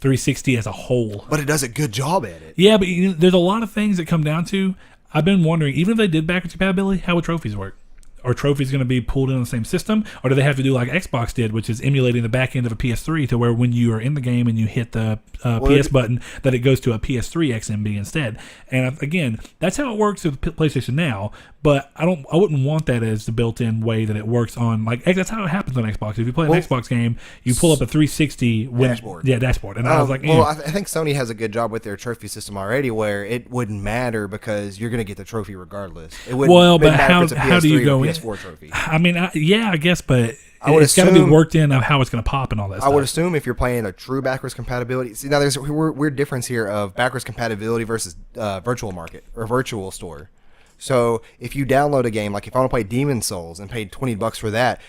360 as a whole. But it does a good job at it. Yeah, but there's a lot of things that come down to. I've been wondering, even if they did backwards compatibility, how would trophies work? Are trophies going to be pulled in on the same system? Or do they have to do like Xbox did, which is emulating the back end of a PS3 to where when you are in the game and you hit the PS button, that it goes to a PS3 XMB instead? And again, that's how it works with PlayStation now. But I wouldn't want that as the built-in way that it works on. Like that's how it happens on Xbox. If you play an Xbox game, you pull up a 360 dashboard. Yeah, dashboard. And I was like, well, I think Sony has a good job with their trophy system already, where it wouldn't matter because you're going to get the trophy regardless. It wouldn't but matter how do you go in? PS4 trophy. I mean, I guess, but it's got to be worked in of how it's going to pop and all that stuff. I would assume if you're playing a true backwards compatibility. See, now there's a weird difference here of backwards compatibility versus virtual market or virtual store. So if you download a game, like if I want to play Demon's Souls and paid $20 for that,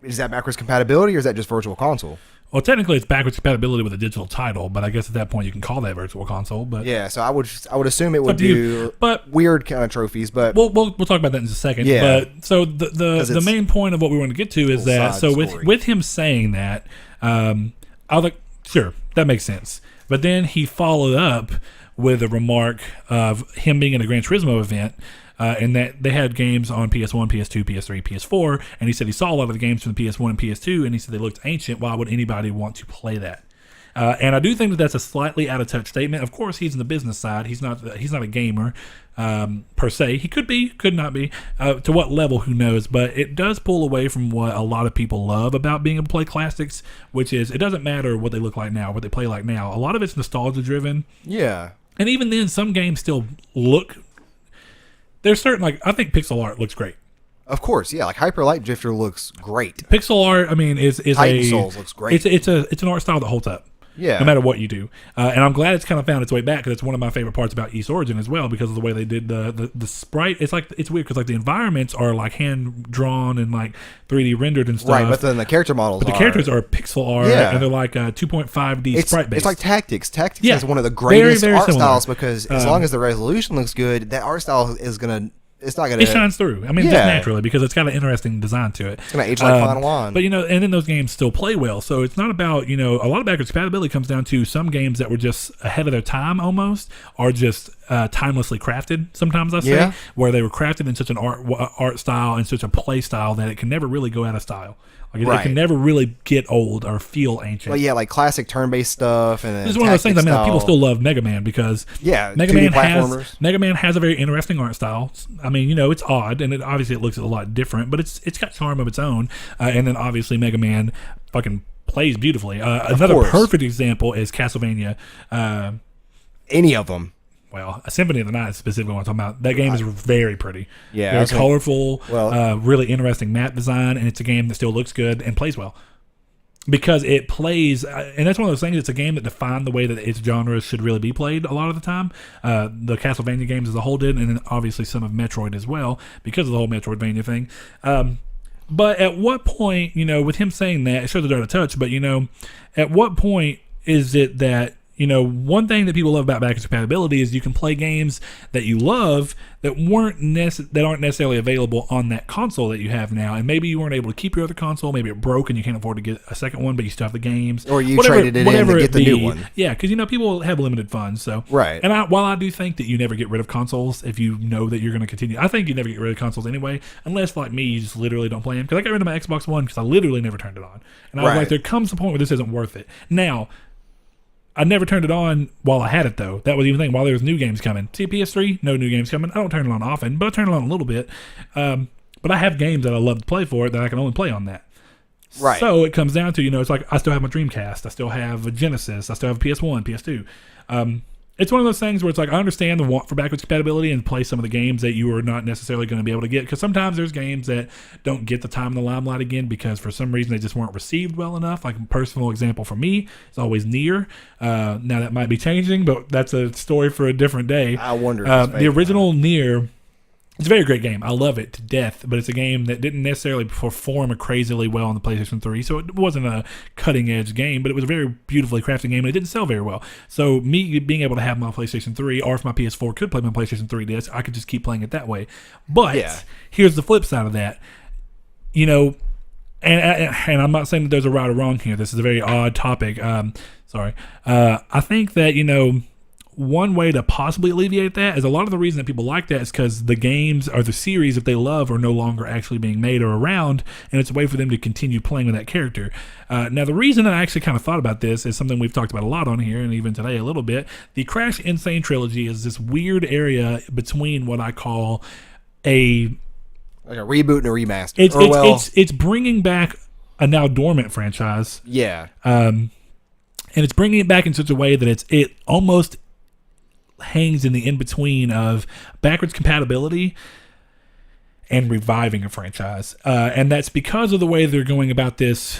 is that backwards compatibility or is that just virtual console? Well, technically, it's backwards compatibility with a digital title, but I guess at that point you can call that virtual console. But yeah, so I would assume it would do weird kind of trophies. But we'll talk about that in just a second. Yeah. But so the main point of what we want to get to is that with him saying that, I was like, sure, that makes sense. But then he followed up with a remark of him being in a Gran Turismo event. And that they had games on PS1, PS2, PS3, PS4, and he said he saw a lot of the games from the PS1 and PS2, and he said they looked ancient. Why would anybody want to play that? And I do think that that's a slightly out of touch statement. Of course, he's in the business side. He's not a gamer per se. He could be, could not be. To what level, who knows? But it does pull away from what a lot of people love about being able to play classics, which is it doesn't matter what they look like now, what they play like now. A lot of it's nostalgia driven. Yeah. And even then, some games still look. There's certain, like, I think pixel art looks great. Of course, yeah. Like Hyper Light Drifter looks great. Pixel art, I mean, is Titan Souls looks great. It's an art style that holds up. Yeah. No matter what you do. And I'm glad it's kind of found its way back because it's one of my favorite parts about East Origin as well because of the way they did the sprite. It's weird because like the environments are like hand drawn and like 3D rendered and stuff. Right, but then the character models the characters are pixel art and they're like 2.5D sprite based. It's like Tactics. Tactics is one of the greatest art styles because as long as the resolution looks good, that art style is going to it's not gonna. It shines through. I mean, just naturally because it's got an interesting design to it. It's gonna age like fine wine. But and then those games still play well. So it's not about a lot of backwards compatibility comes down to some games that were just ahead of their time almost, or just timelessly crafted. Sometimes I say where they were crafted in such an art style and such a play style that it can never really go out of style. Like it can never really get old or feel ancient. Well, like classic turn-based stuff, and this is one of those things. I mean, people still love Mega Man because Mega Man has a very interesting art style. I mean, it's odd, and obviously it looks a lot different, but it's got charm of its own. And then obviously Mega Man fucking plays beautifully. Another perfect example is Castlevania. Any of them. Well, a Symphony of the Night is specifically what I'm talking about. That game is very pretty. Yeah. Very colorful, really interesting map design, and it's a game that still looks good and plays well. Because it plays, and that's one of those things, it's a game that defined the way that its genres should really be played a lot of the time. The Castlevania games as a whole did, and then obviously some of Metroid as well, because of the whole Metroidvania thing. But at what point, with him saying that, it shows they're out of touch, but, at what point is it that, one thing that people love about backwards compatibility is you can play games that you love that aren't necessarily available on that console that you have now, and maybe you weren't able to keep your other console, maybe it broke and you can't afford to get a second one, but you still have the games, or you traded it in to get the new one. Yeah, because people have limited funds, so right. And while I do think that you never get rid of consoles if you know that you're going to continue, I think you never get rid of consoles anyway, unless like me, you just literally don't play them. Because I got rid of my Xbox One because I literally never turned it on, and I was like, there comes a point where this isn't worth it. Now, I never turned it on while I had it, though. That was even the thing, while there was new games coming. See, PS3, no new games coming. I don't turn it on often, but I turn it on a little bit. But I have games that I love to play for it that I can only play on that. Right. So it comes down to, it's like I still have my Dreamcast. I still have a Genesis. I still have a PS1, PS2. It's one of those things where it's like I understand the want for backwards compatibility and play some of the games that you are not necessarily going to be able to get, because sometimes there's games that don't get the time in the limelight again because for some reason they just weren't received well enough. Like a personal example for me is always Nier. Now that might be changing, but that's a story for a different day. I wonder. The original Nier. It's a very great game. I love it to death, but it's a game that didn't necessarily perform crazily well on the PlayStation 3, so it wasn't a cutting-edge game, but it was a very beautifully crafted game, and it didn't sell very well. So me being able to have my PlayStation 3, or if my PS4 could play my PlayStation 3 disc, I could just keep playing it that way. But here's the flip side of that. And I'm not saying that there's a right or wrong here. This is a very odd topic. I think that, one way to possibly alleviate that is a lot of the reason that people like that is because the games or the series that they love are no longer actually being made or around, and it's a way for them to continue playing with that character. Now, the reason that I actually kind of thought about this is something we've talked about a lot on here, and even today a little bit. The Crash N.Sane Trilogy is this weird area between what I call like a reboot and a remaster. It's bringing back a now dormant franchise. Yeah. And it's bringing it back in such a way that it almost hangs in the in-between of backwards compatibility and reviving a franchise. And that's because of the way they're going about this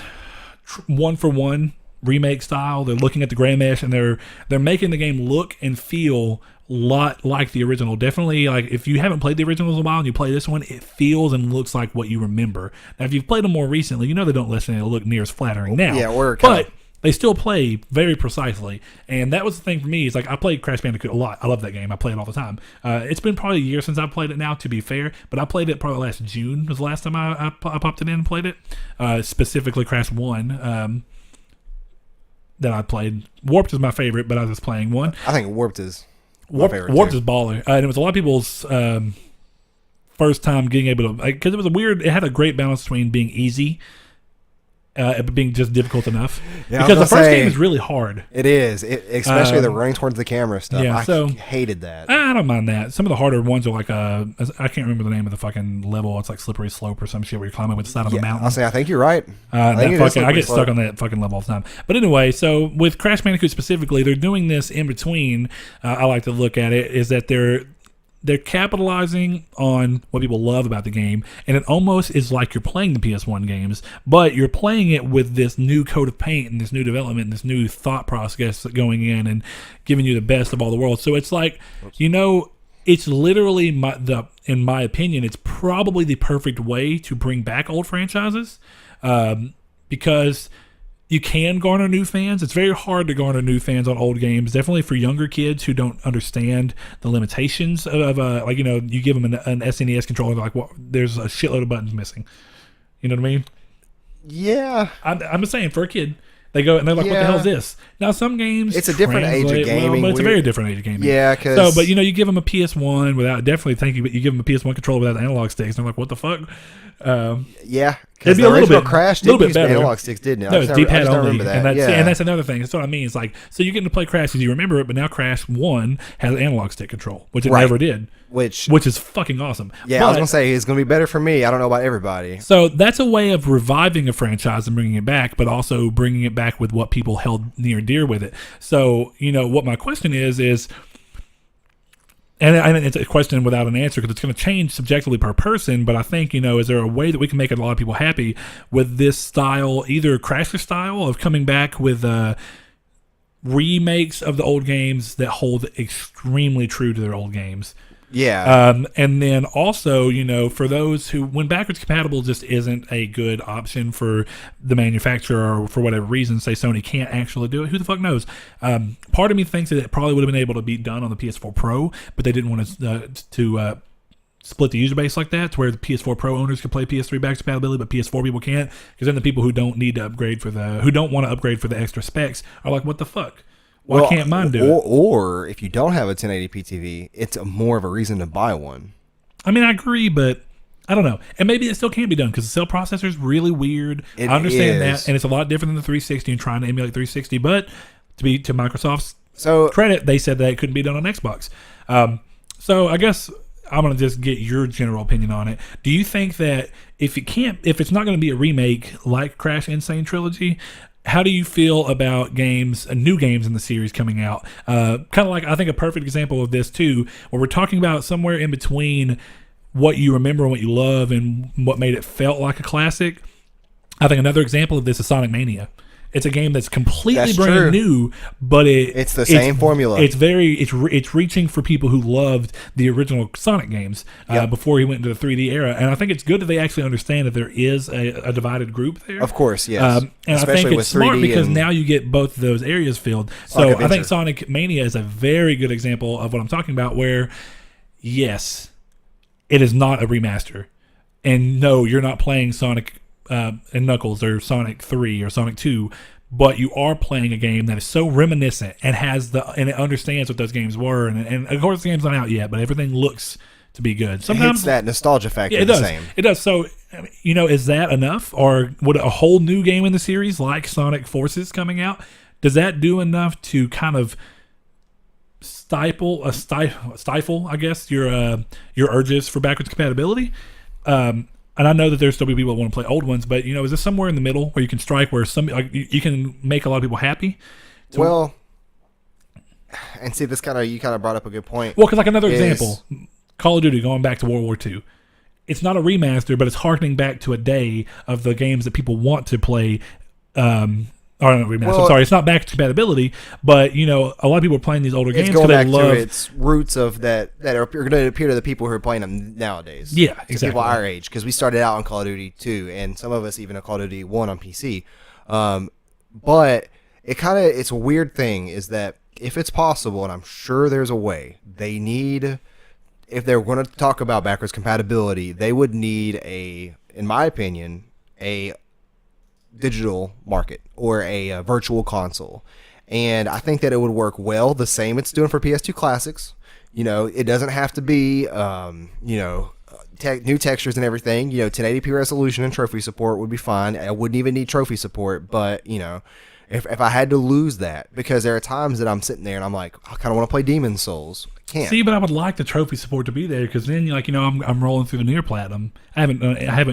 one-for-one remake style. They're looking at the gray mesh and they're making the game look and feel a lot like the original. Definitely, like if you haven't played the originals in a while and you play this one, it feels and looks like what you remember. Now, if you've played them more recently, they don't necessarily look near as flattering now. Yeah, but they still play very precisely, and that was the thing for me. Is like I played Crash Bandicoot a lot. I love that game. I play it all the time. It's been probably a year since I played it now, to be fair, but I played it probably last June was the last time I popped it in and played it. Specifically Crash 1 that I played. Warped is my favorite, but I was playing 1. I think Warped is my favorite. Warped is baller. And it was a lot of people's first time getting able to, because it was it had a great balance between being easy being just difficult enough. Yeah, because the first game is really hard. It is, especially the running towards the camera stuff. Yeah, I hated that. I don't mind that. Some of the harder ones are like I can't remember the name of the fucking level. It's like Slippery Slope or some shit where you're climbing with the side of a mountain. I think you're right. I get stuck on that fucking level all the time. But anyway, so with Crash Bandicoot specifically, they're doing this in between. I like to look at it is that they're capitalizing on what people love about the game, and it almost is like you're playing the PS1 games, but you're playing it with this new coat of paint and this new development and this new thought process going in and giving you the best of all the worlds. So it's like, it's literally, in my opinion, it's probably the perfect way to bring back old franchises, because you can garner new fans. It's very hard to garner new fans on old games. Definitely for younger kids who don't understand the limitations of like, you know, you give them an SNES controller, like, well, there's a shitload of buttons missing. You know what I mean? Yeah. I'm just saying, for a kid, they go and they're like, what the hell is this? Now, some games, it's a different age of gaming. But it's a very different age of gaming. Yeah, because... but, you know, you give them a PS1 without, definitely thank you, but you give them a PS1 controller without the analog sticks, and they're like, what the fuck? Yeah, it'd be a little bit Crash did use analog sticks, didn't it? No, it's D-pad only, that. And that's another thing. That's what I mean. It's like, so you're getting to play Crash because you remember it, but now Crash 1 has analog stick control, which it never did, which is fucking awesome. Yeah, but I was gonna say it's gonna be better for me. I don't know about everybody. So that's a way of reviving a franchise and bringing it back, but also bringing it back with what people held near and dear with it. So, you know, what my question is. And it's a question without an answer because it's going to change subjectively per person. But I think, you know, is there a way that we can make a lot of people happy with this style, either Crasher style of coming back with remakes of the old games that hold extremely true to their old games? Yeah. And then also, you know, for those who, when backwards compatible just isn't a good option for the manufacturer or for whatever reason, say Sony can't actually do it, who the fuck knows? Part of me thinks that it probably would have been able to be done on the PS4 Pro, but they didn't want to split the user base like that to where the PS4 Pro owners can play PS3 backwards compatibility, but PS4 people can't, because then the people who don't need to upgrade who don't want to upgrade for the extra specs are like, what the fuck? Why can't mine do it? Or if you don't have a 1080p TV, it's more of a reason to buy one. I mean, I agree, but I don't know. And maybe it still can be done because the cell processor is really weird. I understand that, and it's a lot different than the 360 and trying to emulate 360. But to Microsoft's credit, they said that it couldn't be done on Xbox. So I guess I'm gonna just get your general opinion on it. Do you think that if it's not going to be a remake like Crash N.Sane Trilogy, how do you feel about new games in the series coming out? Kind of like, I think a perfect example of this too, where we're talking about somewhere in between what you remember and what you love and what made it felt like a classic. I think another example of this is Sonic Mania. It's a game that's completely brand new, but it's the same formula. It's reaching for people who loved the original Sonic games before he went into the 3D era, and I think it's good that they actually understand that there is a divided group there. Of course, yes. And especially I think it's smart because now you get both of those areas filled. So I think Sonic Mania is a very good example of what I'm talking about, where yes, it is not a remaster, and no, you're not playing Sonic and Knuckles or Sonic 3 or Sonic 2, but you are playing a game that is so reminiscent and it understands what those games were, and of course the game's not out yet, but everything looks to be good. Sometimes it's that nostalgia factor. It does. So, you know, is that enough, or would a whole new game in the series like Sonic Forces coming out, does that do enough to kind of stifle, I guess, your urges for backwards compatibility? And I know that there's still people that want to play old ones, but, you know, is this somewhere in the middle where you can strike where you can make a lot of people happy? Well, and see, you kind of brought up a good point. Well, because like another example, Call of Duty going back to World War II. It's not a remaster, but it's harkening back to a day of the games that people want to play. It's not backwards compatibility, but, you know, a lot of people are playing these older games because they love to its roots of that are going to appear to the people who are playing them nowadays. Yeah, exactly. People our age, because we started out on Call of Duty 2, and some of us even on Call of Duty 1 on PC. But it's a weird thing is that if it's possible, and I'm sure there's a way, if they're going to talk about backwards compatibility, they would need in my opinion, a digital market or a virtual console, and I think that it would work well the same it's doing for PS2 classics. You know, it doesn't have to be new textures and everything. You know, 1080p resolution and trophy support would be fine. I wouldn't even need trophy support, but, you know, if I had to lose that, because there are times that I'm sitting there and I'm like, I kind of want to play Demon's Souls. I can't. See, but I would like the trophy support to be there, because then, like, you know, I'm rolling through the Near Platinum. I haven't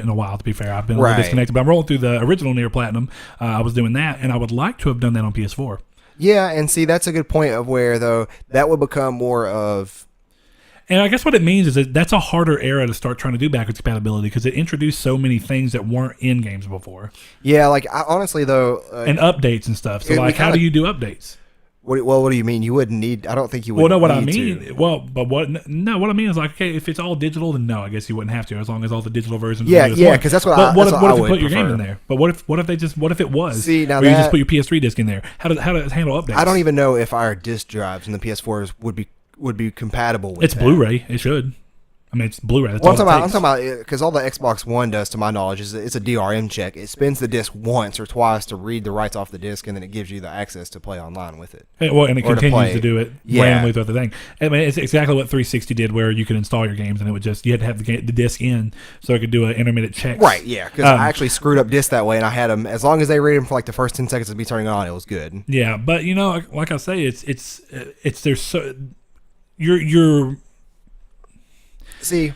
in a while, to be fair. I've been a little disconnected, but I'm rolling through the original Near Platinum. I was doing that, and I would like to have done that on PS4. Yeah, and see, that's a good point of where, though, that would become more of... And I guess what it means is that's a harder era to start trying to do backwards compatibility, because it introduced so many things that weren't in games before. Yeah, like, honestly, though... and updates and stuff. So, like, how do you do updates? What do you mean? You wouldn't need. I don't think you would. Well, no, what I need mean, to. well, but what? No, what I mean is like, okay, if it's all digital, then no, I guess you wouldn't have to, as long as all the digital versions. Yeah, are just yeah, one. because that's what. But what if I you would put your prefer. game in there? But what if it was? See, now where you just that- put your PS3 disc in there? How does it handle updates? I don't even know if our disc drives in the PS4s would be compatible with. It's that. Blu-ray. It should. I mean, it's Blu-ray. That's Well, I'm all it talking takes. about because all the Xbox One does, to my knowledge, is it's a DRM check. It spins the disc once or twice to read the rights off the disc, and then it gives you the access to play online with it. And it Or to continues play. to do it Yeah. randomly throughout the thing. I mean, it's exactly what 360 did, where you could install your games, and it would just you had to have the disc in, so it could do an intermittent check. Right, yeah, because I actually screwed up disc that way, and I had them, as long as they read them for like the first 10 seconds of me turning it on, it was good. Yeah, but like I say, it's there's so you're See,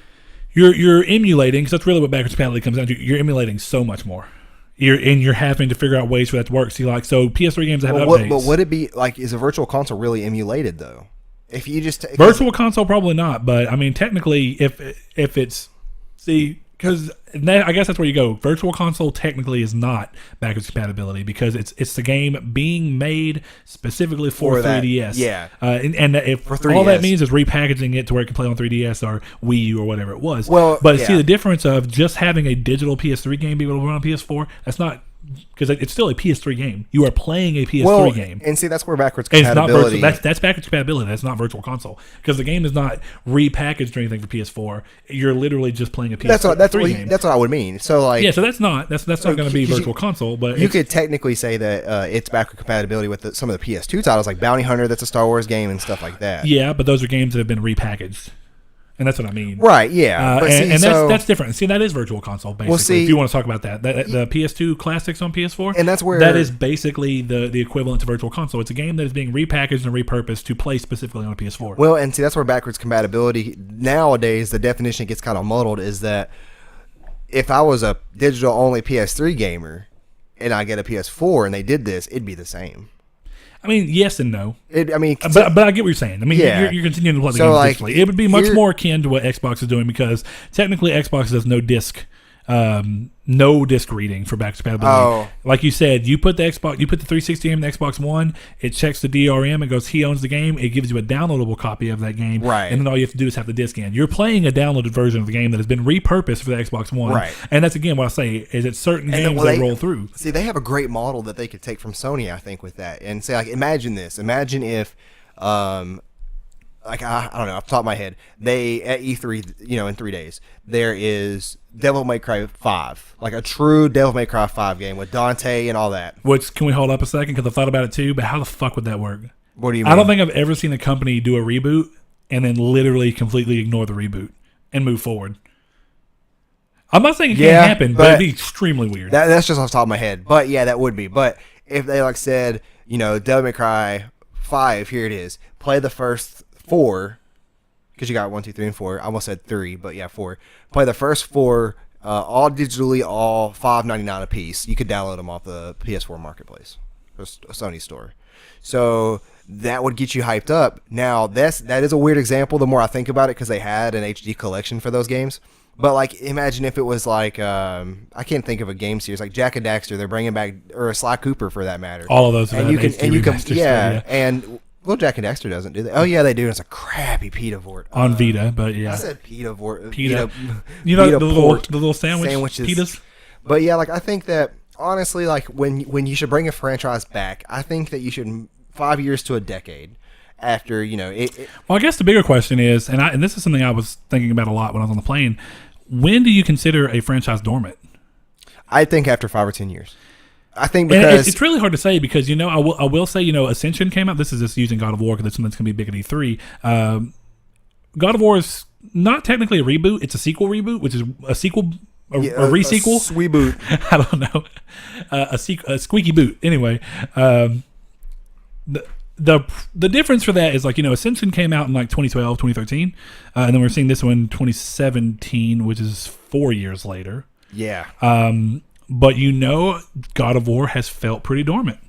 you're emulating, because that's really what backwards compatibility comes down to. You're emulating so much more. You're having to figure out ways for that to work. See, like, so PS3 games that have updates. but would it be like, is a virtual console really emulated though? If you just Virtual console, probably not. But I mean, technically, if it's because I guess that's where you go. Virtual console technically is not backwards compatibility, because it's the game being made specifically for that, 3DS. yeah. And if For all that 3DS. means is repackaging it to where it can play on 3DS or Wii U or whatever it was. Well, but yeah. see the difference of just having a digital PS3 game be able to run on PS4. That's not, because it's still a PS3 game. You are playing a PS3 game. And see, that's where backwards And it's not compatibility. virtual. That's backwards compatibility. That's not virtual console, because the game is not repackaged or anything for PS4. You're literally just playing a PS3 game. That's what I would mean. So like, Yeah, so that's not going to be virtual console, but you could technically say that it's backward compatibility with some of the PS2 titles, like Bounty Hunter, that's a Star Wars game, and stuff like that. yeah, but those are games that have been repackaged, and that's what I mean. Right? Yeah. But And see, that's different. See, that is virtual console, basically. see- if you want to talk about that, the PS2 classics on PS4, And that's where- that is basically the equivalent to virtual console. It's a game that is being repackaged and repurposed to play specifically on a PS4. Well, and see, that's where backwards compatibility nowadays, the definition gets kind of muddled. Is that if I was a digital only PS3 gamer and I get a PS4 and they did this, it'd be the same. I mean, yes and no. But But I get what you're saying. I mean, Yeah. you're continuing to play the So, game like, digitally. It would be much here- more akin to what Xbox is doing, because technically Xbox does no disc reading for backwards compatibility. Oh. Like you said, you put the 360 game in the Xbox One, it checks the DRM, it goes, he owns the game, it gives you a downloadable copy of that game, Right. and then all you have to do is have the disc in. You're playing a downloaded version of the game that has been repurposed for the Xbox One, Right. and that's again what I say is it's certain games well, that they- roll through. See, they have a great model that they could take from Sony, I think, with that, and say, like, imagine this. Imagine if, like, I don't know, off the top of my head, they at E3, in 3 days, there is Devil May Cry 5, like a true Devil May Cry 5 game with Dante and all that. Which, can we hold up a second, because I thought about it too, but how the fuck would that work? What do you mean? I don't think I've ever seen a company do a reboot and then literally completely ignore the reboot and move forward. I'm not saying it Yeah, can't happen, but it'd be extremely weird. That's just off the top of my head. But yeah, that would be. But if they like said, Devil May Cry 5, here it is. Play the first 4, because you got 1, 2, 3, and 4. I almost said 3, but yeah, 4. Play the first 4, all digitally, all $5.99 a piece. You could download them off the PS4 Marketplace, or Sony store. So that would get you hyped up. Now that is a weird example. The more I think about it, because they had an HD collection for those games. But like, imagine if it was like I can't think of a game series like Jak and Daxter. They're bringing back, or Sly Cooper for that matter. All of those have and had you can HD and you can remasters, yeah, so, and well, Jak and Daxter doesn't do that. Oh yeah, they do. It's a crappy pita vort on Vita, but yeah. I said pita vort. Pita. Pita The little sandwiches. Pitas. But yeah, like I think that honestly, like when you should bring a franchise back, I think that you should 5 years to a decade after it. Well, I guess the bigger question is, and this is something I was thinking about a lot when I was on the plane. When do you consider a franchise dormant? I think after 5 or 10 years. I think And because it's really hard to say, because I will say Ascension came out. This is just using God of War because it's something that's going to be big at E3. God of War is not technically a reboot; it's a sequel reboot, which is a sequel, a re-sequel. Sweet boot. I don't know, a squeaky boot. Anyway, the difference for that is like Ascension came out in like 2012, 2013, and then we're seeing this one 2017, which is 4 years later. Yeah. But God of War has felt pretty dormant.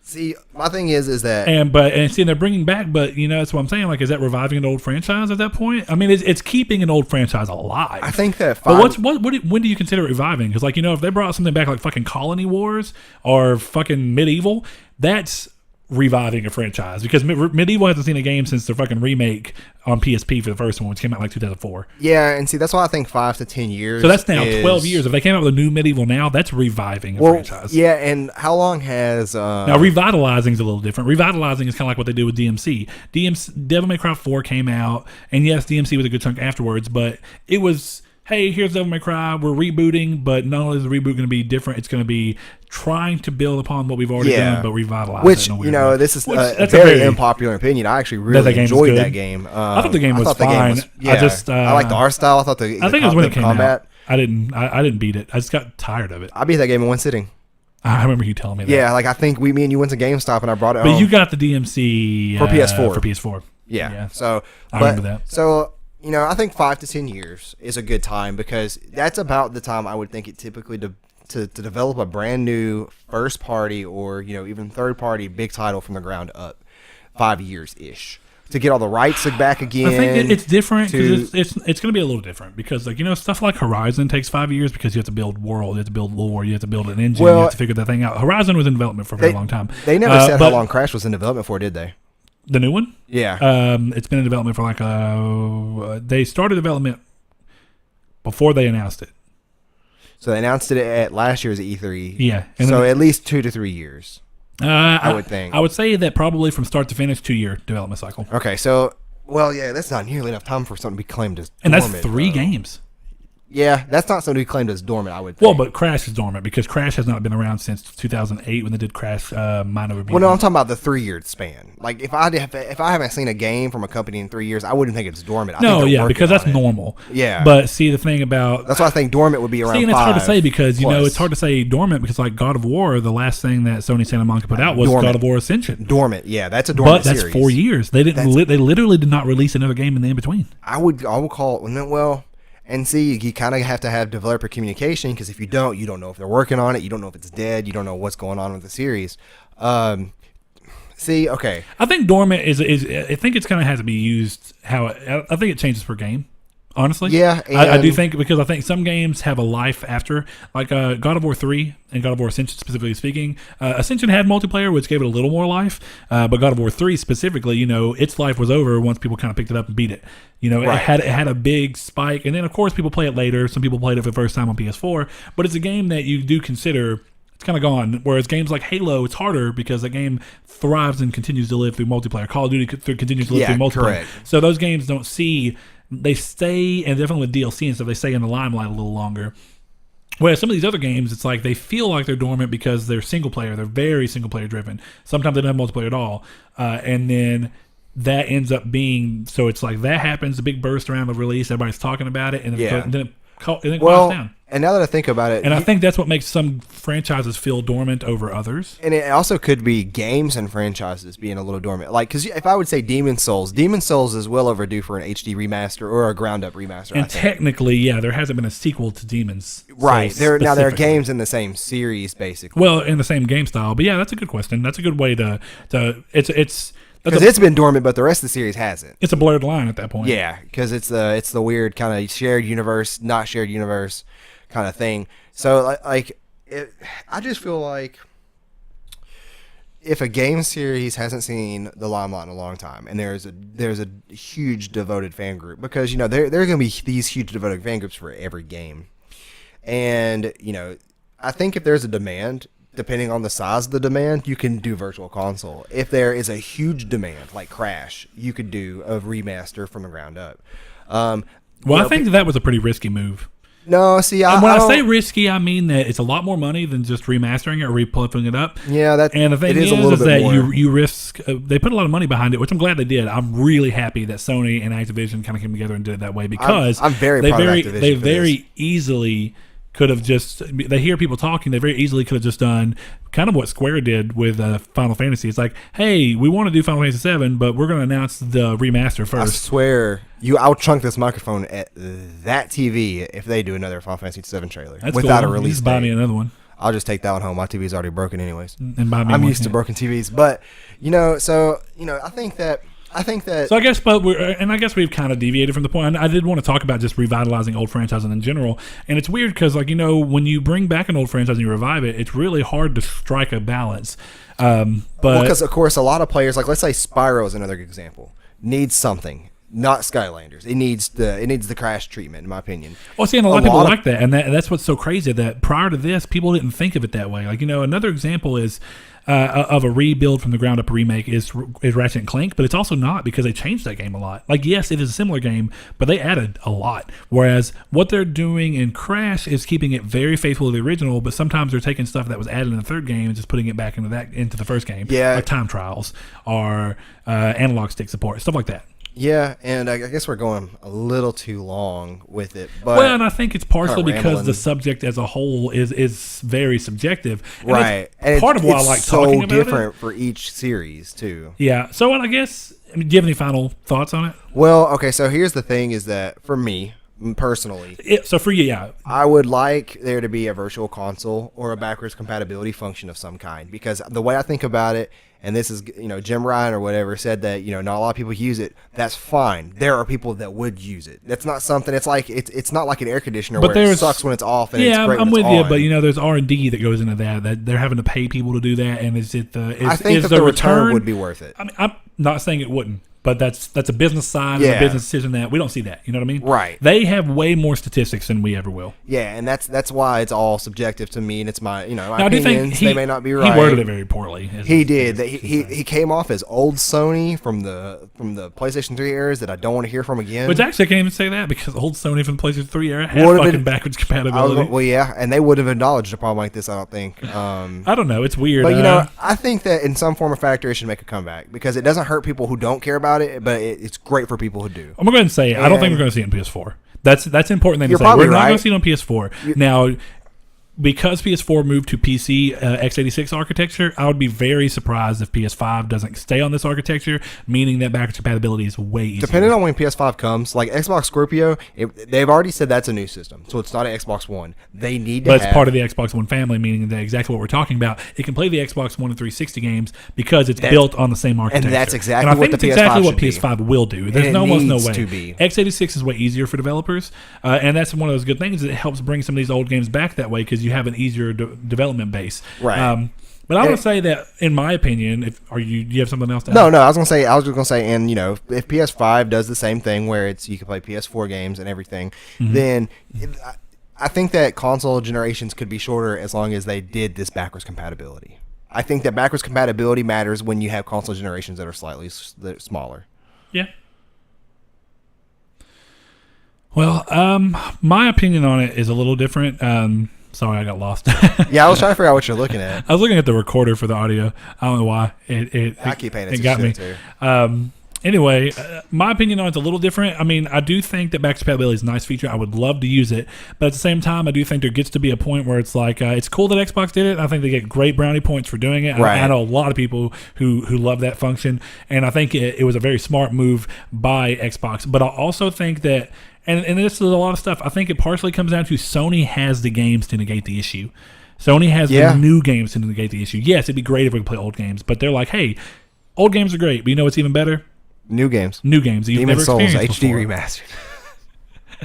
See, my thing is that And they're bringing back, but that's what I'm saying. Like, is that reviving an old franchise at that point? I mean, it's keeping an old franchise alive. I think that. But when do you consider it reviving? Because if they brought something back like fucking Colony Wars or fucking Medieval, that's reviving a franchise because Medieval hasn't seen a game since the fucking remake on PSP for the first one, which came out like 2004. Yeah, and see, that's why I think 5 to 10 years. So that's now 12 years. If they came out with a new Medieval now, that's reviving a franchise. Yeah, and how long has now revitalizing is a little different. Revitalizing is kind of like what they did with DMC. Devil May Cry 4 came out, and yes, DMC was a good chunk afterwards, but it was, hey, here's Devil May Cry, we're rebooting, but not only is the reboot going to be different, it's going to be trying to build upon what we've already done, but revitalize which, it in a you know, way. this is a very unpopular opinion. I actually really enjoyed that game. I thought the game was fine. I like the art style. I thought I think it was when it came out. I didn't beat it. I just got tired of it. I beat that game in one sitting. I remember you telling me that. Yeah, like I think me and you went to GameStop and I brought it home. But you got the DMC for PS4. For PS4. Yeah. So I remember that. So, you know, I think 5 to 10 years is a good time because that's about the time I would think it typically to develop a brand new first party or, you know, even third party big title from the ground up. 5 years ish to get all the rights back again. I think it's different because it's going to be a little different because, like, you know, stuff like Horizon takes 5 years because you have to build world, you have to build lore, you have to build an engine, you have to figure that thing out. Horizon was in development for a very long time. They never said how long Crash was in development for, did they? The new one? Yeah. It's been in development for they started development before they announced it. So they announced it at last year's E3. Yeah. So at least 2 to 3 years. I would think. I would say that probably from start to finish, 2-year development cycle. Okay, so that's not nearly enough time for something to be claimed as dormant. And that's 3 games. Yeah, that's not something to be claimed as dormant, I would think. Well, but Crash is dormant because Crash has not been around since 2008 when they did Crash Minor Review. Well, no, I'm talking about the 3-year span. Like, if I haven't seen a game from a company in 3 years, I wouldn't think it's dormant. Because that's normal. Yeah. But see, the thing about... That's why I think dormant would be around 5. And it's hard to say because, you know, it's hard to say dormant because, like, God of War, the last thing that Sony Santa Monica put out was God of War Ascension. Dormant, yeah, that's a dormant series. But that's 4 years. They didn't. They literally did not release another game in the in-between. I would call it... Well... And see, you kind of have to have developer communication because if you don't know if they're working on it. You don't know if it's dead. You don't know what's going on with the series. Okay. I think dormant is. I think it's kind of has to be used I think it changes per game. Honestly, yeah, I do think because I think some games have a life after, like God of War 3 and God of War Ascension specifically speaking. Ascension had multiplayer, which gave it a little more life, but God of War 3 specifically, you know, its life was over once people kind of picked it up and beat it. You know, it had a big spike, and then of course people play it later. Some people played it for the first time on PS4, but it's a game that you do consider. It's kind of gone. Whereas games like Halo, it's harder because the game thrives and continues to live through multiplayer. Call of Duty continues to live through multiplayer. Correct. So those games don't see. They stay, and definitely with DLC and stuff, they stay in the limelight a little longer. Whereas some of these other games, it's like they feel like they're dormant because they're single player. They're very single player driven. Sometimes they don't have multiplayer at all. And then that ends up being, so it's like that happens, a big burst around the release, everybody's talking about it, and then it quiets down. And now that I think about it... And I think that's what makes some franchises feel dormant over others. And it also could be games and franchises being a little dormant. Like, because if I would say Demon's Souls is well overdue for an HD remaster or a ground-up remaster. And technically, yeah, there hasn't been a sequel to Demon's Souls. Right. There are games in the same series, basically. Well, in the same game style. But yeah, that's a good question. That's a good way to because it's been dormant, but the rest of the series hasn't. It's a blurred line at that point. Yeah, because it's the weird kind of shared universe, not shared universe kind of thing. So I just feel like if a game series hasn't seen the limelight in a long time, and there's a huge devoted fan group, because, you know, there are going to be these huge devoted fan groups for every game, and, you know, I think if there's a demand, depending on the size of the demand, you can do virtual console. If there is a huge demand like Crash, you could do a remaster from the ground up. I think that was a pretty risky move. No, see, when I say risky, I mean that it's a lot more money than just remastering it or replumping it up. Yeah, and the thing is that you risk. They put a lot of money behind it, which I'm glad they did. I'm really happy that Sony and Activision kind of came together and did it that way because I'm very proud of Activision. They very easily could have just. They hear people talking. They very easily could have just done kind of what Square did with Final Fantasy. It's like, hey, we want to do Final Fantasy VII, but we're going to announce the remaster first. I swear, I'll chunk this microphone at that TV if they do another Final Fantasy VII trailer. That's without cool. a release just date. buy me another one. I'll just take that one home. My TV's already broken anyways. And buy me I'm used to broken TVs. But, I think that... I think that. So I guess, I guess we've kind of deviated from the point. I did want to talk about just revitalizing old franchises in general, and it's weird because, like, when you bring back an old franchise and you revive it, it's really hard to strike a balance. But because of course, a lot of players, like let's say Spyro is another good example, needs something. Not Skylanders. It needs the Crash treatment, in my opinion. Well, see, and a lot of people like that, and that's what's so crazy. That prior to this, people didn't think of it that way. Like, another example is of a rebuild from the ground up remake is Ratchet and Clank, but it's also not because they changed that game a lot. Like, yes, it is a similar game, but they added a lot. Whereas what they're doing in Crash is keeping it very faithful to the original, but sometimes they're taking stuff that was added in the third game and just putting it back into the first game. Yeah, like time trials or analog stick support, stuff like that. Yeah, and I guess we're going a little too long with it. But well, and I think it's partially because the subject as a whole is very subjective. And right. And part of why I like talking about it. It's so different for each series, too. Yeah. So, I guess, do you have any final thoughts on it? Well, okay, so here's the thing is that for me, personally. So for you, yeah. I would like there to be a virtual console or a backwards compatibility function of some kind, because the way I think about it, and this is, Jim Ryan or whatever said that, not a lot of people use it. That's fine. There are people that would use it. That's not something, it's like, it's not like an air conditioner where it sucks when it's off and it's great I'm when with it's you, on. but there's R&D that goes into that they're having to pay people to do that, and I think that the return would be worth it. I mean, I'm not saying it wouldn't. But that's a business side and a business decision that we don't see that. You know what I mean? Right. They have way more statistics than we ever will. Yeah, and that's why it's all subjective to me, and it's my my now, opinions. They may not be right. He worded it very poorly. He did. He came off as old Sony from the PlayStation 3 eras that I don't want to hear from again. Which actually I can't even say that because old Sony from the PlayStation 3 era had fucking backwards compatibility. Well, yeah, and they would have acknowledged a problem like this. I don't think. I don't know. It's weird. But I think that in some form or factor it should make a comeback because it doesn't hurt people who don't care about it, but it's great for people who do. I'm going to say I don't think we're going to see it in PS4. That's an important thing to say. We're not going to see it on PS4. Now, because PS4 moved to PC x86 architecture, I would be very surprised if PS5 doesn't stay on this architecture, meaning that backwards compatibility is way easier. Depending on when PS5 comes, like Xbox Scorpio, they've already said that's a new system, so it's not an Xbox One. They need to But it's part of the Xbox One family, meaning that exactly what we're talking about. It can play the Xbox One and 360 games because it's built on the same architecture. And that's exactly what the PS5 will do. There's almost no way. To be. X86 is way easier for developers, and that's one of those good things that it helps bring some of these old games back that way because you have an easier development base. Right. But I would say that, in my opinion, do you have something else to add? No, I was just gonna say, and if PS5 does the same thing where you can play PS4 games and everything, then I think that console generations could be shorter as long as they did this backwards compatibility. I think that backwards compatibility matters when you have console generations that are slightly smaller. Yeah. Well, my opinion on it is a little different. Sorry, I got lost. Yeah, I was trying to figure out what you're looking at. I was looking at the recorder for the audio. I don't know why. I keep paying attention. It got me. Too. Anyway, my opinion on it's a little different. I mean, I do think that backwards compatibility is a nice feature. I would love to use it. But at the same time, I do think there gets to be a point where it's like, it's cool that Xbox did it. I think they get great brownie points for doing it. Right. I know a lot of people who love that function. And I think it was a very smart move by Xbox. But I also think that, and this is a lot of stuff, I think it partially comes down to Sony has the games to negate the issue. Sony has the new games to negate the issue. Yes, it'd be great if we could play old games. But they're like, hey, old games are great. But you know what's even better? New games that you've Demon never Souls experienced HD before.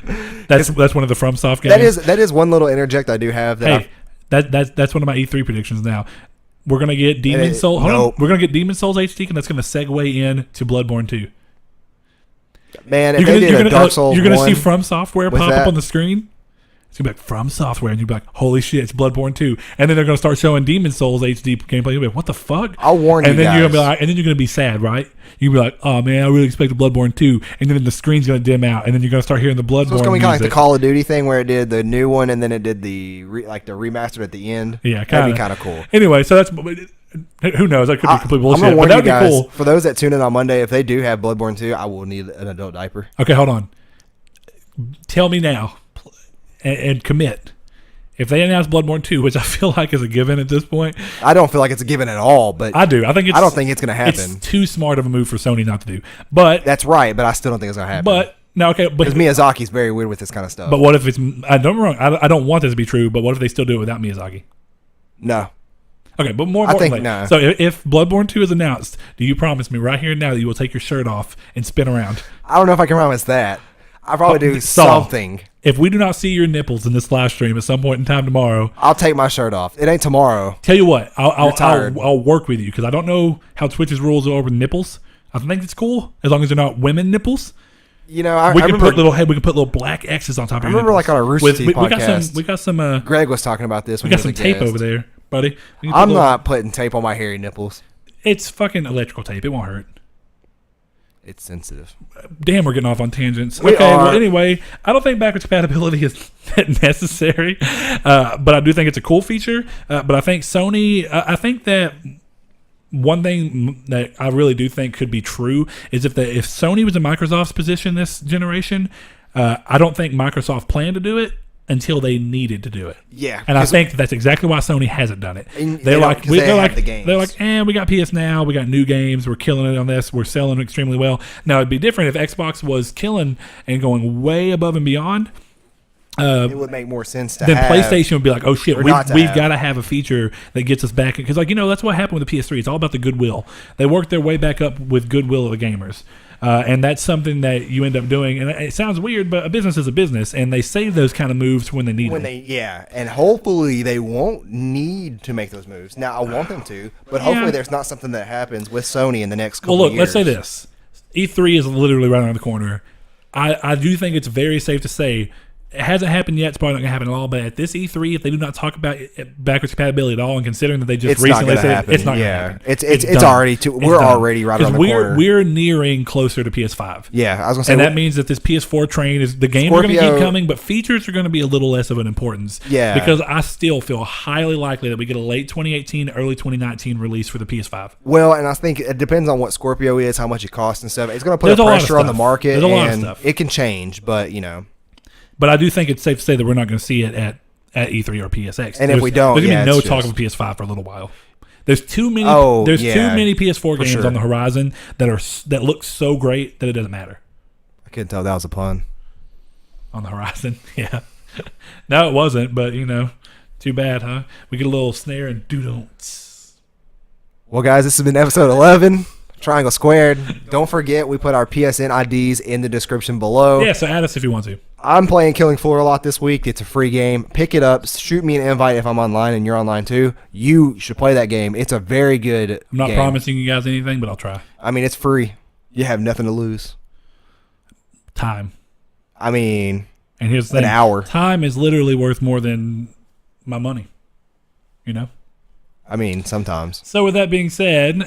remastered. That's one of the FromSoft games. That is one little interject I do have. That's one of my E3 predictions. Now we're gonna get Demon Souls. We're gonna get Demon Souls HD, and that's gonna segue in to Bloodborne 2. Man, if they did a Dark Souls, you're gonna see From Software pop up on the screen. It's gonna be like From Software, and you'll be like, "Holy shit, it's Bloodborne 2!" And then they're gonna start showing Demon Souls HD gameplay. You'll be like, "What the fuck?" I'll warn you guys. You're gonna be like, and then you're gonna be sad, right? You'll be like, "Oh man, I really expected Bloodborne 2," and then the screen's gonna dim out, and then you're gonna start hearing the Bloodborne. So it's gonna be kind of like the Call of Duty thing where it did the new one, and then it did the remastered at the end. Yeah, that'd be kind of cool. Anyway, so that's. Who knows? That could be complete bullshit. I'm but that'd be cool. For those that tune in on Monday, if they do have Bloodborne 2, I will need an adult diaper. Okay, hold on. Tell me now, and commit. If they announce Bloodborne 2, which I feel like is a given at this point. I don't feel like it's a given at all, but I do. I don't think it's going to happen. It's too smart of a move for Sony not to do. But that's right, but I still don't think it's going to happen. But no, okay, because Miyazaki's very weird with this kind of stuff. But what if it's? I don't wrong. I don't want this to be true. But what if they still do it without Miyazaki? No. Okay, but more I think importantly, no. so if Bloodborne 2 is announced, do you promise me right here and now that you will take your shirt off and spin around? I don't know if I can promise that. I'll probably do Saul, something. If we do not see your nipples in this live stream at some point in time tomorrow, I'll take my shirt off. It ain't tomorrow. tell you what, I'll work with you because I don't know how Twitch's rules are over nipples. I think it's cool as long as they're not women nipples. You know, We can put little black X's on top of your nipples. like on a Rooster Teeth podcast. We got some. Greg was talking about this. We got some tape over there, buddy. I'm not putting tape on my hairy nipples. It's fucking electrical tape. It won't hurt. It's sensitive. Damn, we're getting off on tangents. We are. Well, anyway, I don't think backwards compatibility is necessary, but I do think it's a cool feature. But I think Sony, I think that one thing that I really do think could be true is if Sony was in Microsoft's position this generation, I don't think Microsoft planned to do it until they needed to do it. Yeah, and I think that's exactly why Sony hasn't done it. They're like, we got PS Now, we got new games, we're killing it on this, we're selling extremely well. Now it'd be different if Xbox was killing and going way above and beyond. It would make more sense to then PlayStation would be like, oh shit, we've got to have a feature that gets us back, because that's what happened with the PS3. It's all about the goodwill. They worked their way back up with goodwill of the gamers. And that's something that you end up doing. And it sounds weird, but a business is a business, and they save those kind of moves when they need them. And hopefully they won't need to make those moves. Now, I want them to, but hopefully there's not something that happens with Sony in the next couple of years. Let's say this. E3 is literally right around the corner. I do think it's very safe to say it hasn't happened yet. It's probably not going to happen at all. But at this E3, if they do not talk about backwards compatibility at all, and considering that they just recently said it's not going to happen, it's already we're already right around the corner. We're nearing closer to PS5. Yeah, I was going to say, and that means that this PS4 train is the games are going to keep coming, but features are going to be a little less of an importance. Yeah, because I still feel highly likely that we get a late 2018, early 2019 release for the PS5. Well, and I think it depends on what Scorpio is, how much it costs and stuff. It's going to put pressure on the market. There's a lot of stuff. It can change, but But I do think it's safe to say that we're not going to see it at E3 or PSX. And if we don't, there's going to be no talk of a PS5 for a little while. There's too many. Too many PS4 games on the horizon that look so great that it doesn't matter. I couldn't tell that was a pun. On the horizon, yeah. No, it wasn't. But too bad, huh? We get a little snare and do-don'ts. Well, guys, this has been episode 11. Triangle Squared. Don't forget, we put our PSN IDs in the description below. Yeah, so add us if you want to. I'm playing Killing Floor a lot this week. It's a free game. Pick it up. Shoot me an invite if I'm online and you're online too. You should play that game. It's a very good game. I'm not promising you guys anything, but I'll try. I mean, it's free. You have nothing to lose. Time. I mean, and here's the thing. An hour. Time is literally worth more than my money. I mean, sometimes. So with that being said,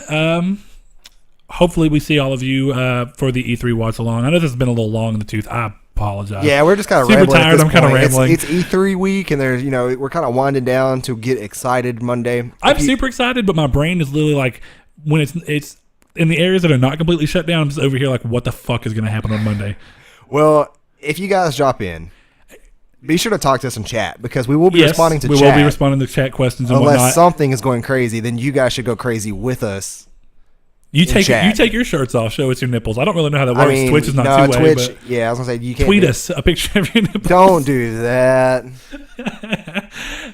hopefully we see all of you for the E3 watch along. I know this has been a little long in the tooth. I apologize. Yeah, we're just kind of super tired. I'm kind of rambling. It's E3 week, and there's we're kind of winding down to get excited Monday. I'm super excited, but my brain is literally like when it's in the areas that are not completely shut down. I'm just over here like, what the fuck is going to happen on Monday? Well, if you guys drop in, be sure to talk to us in chat because we will be responding to chat. We will be responding to chat questions and Unless whatnot. something is going crazy, then you guys should go crazy with us. You take your shirts off. Show us your nipples. I don't really know how that works. Twitch is not two-way. Twitch, yeah, I was gonna say you can't tweet us a picture of your nipples. Don't do that.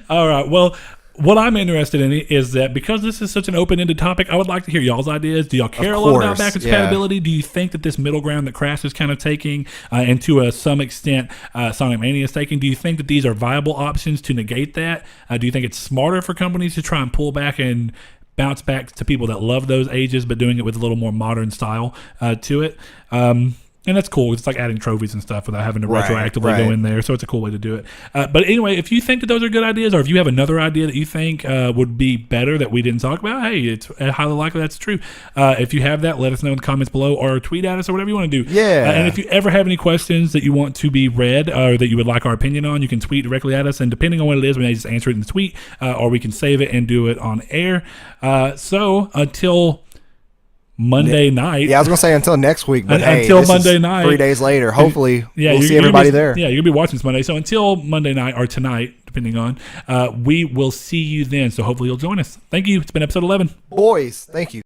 All right. Well, what I'm interested in is that because this is such an open-ended topic, I would like to hear y'all's ideas. Do y'all care a lot about backwards compatibility? Do you think that this middle ground that Crash is kind of taking, and to some extent Sonic Mania is taking, do you think that these are viable options to negate that? Do you think it's smarter for companies to try and pull back and bounce back to people that love those ages, but doing it with a little more modern style to it? And that's cool. It's like adding trophies and stuff without having to retroactively go in there. So it's a cool way to do it. But anyway, if you think that those are good ideas, or if you have another idea that you think would be better that we didn't talk about, hey, it's highly likely that's true. If you have that, let us know in the comments below or tweet at us or whatever you want to do. Yeah. And if you ever have any questions that you want to be read or that you would like our opinion on, you can tweet directly at us. And depending on what it is, we may just answer it in the tweet or we can save it and do it on air. So until Monday night. Yeah, I was going to say until next week, but until Monday night. 3 days later, hopefully we'll see everybody there. Yeah, you'll be watching this Monday. So until Monday night or tonight, depending on, we will see you then. So hopefully you'll join us. Thank you. It's been episode 11. Boys, thank you.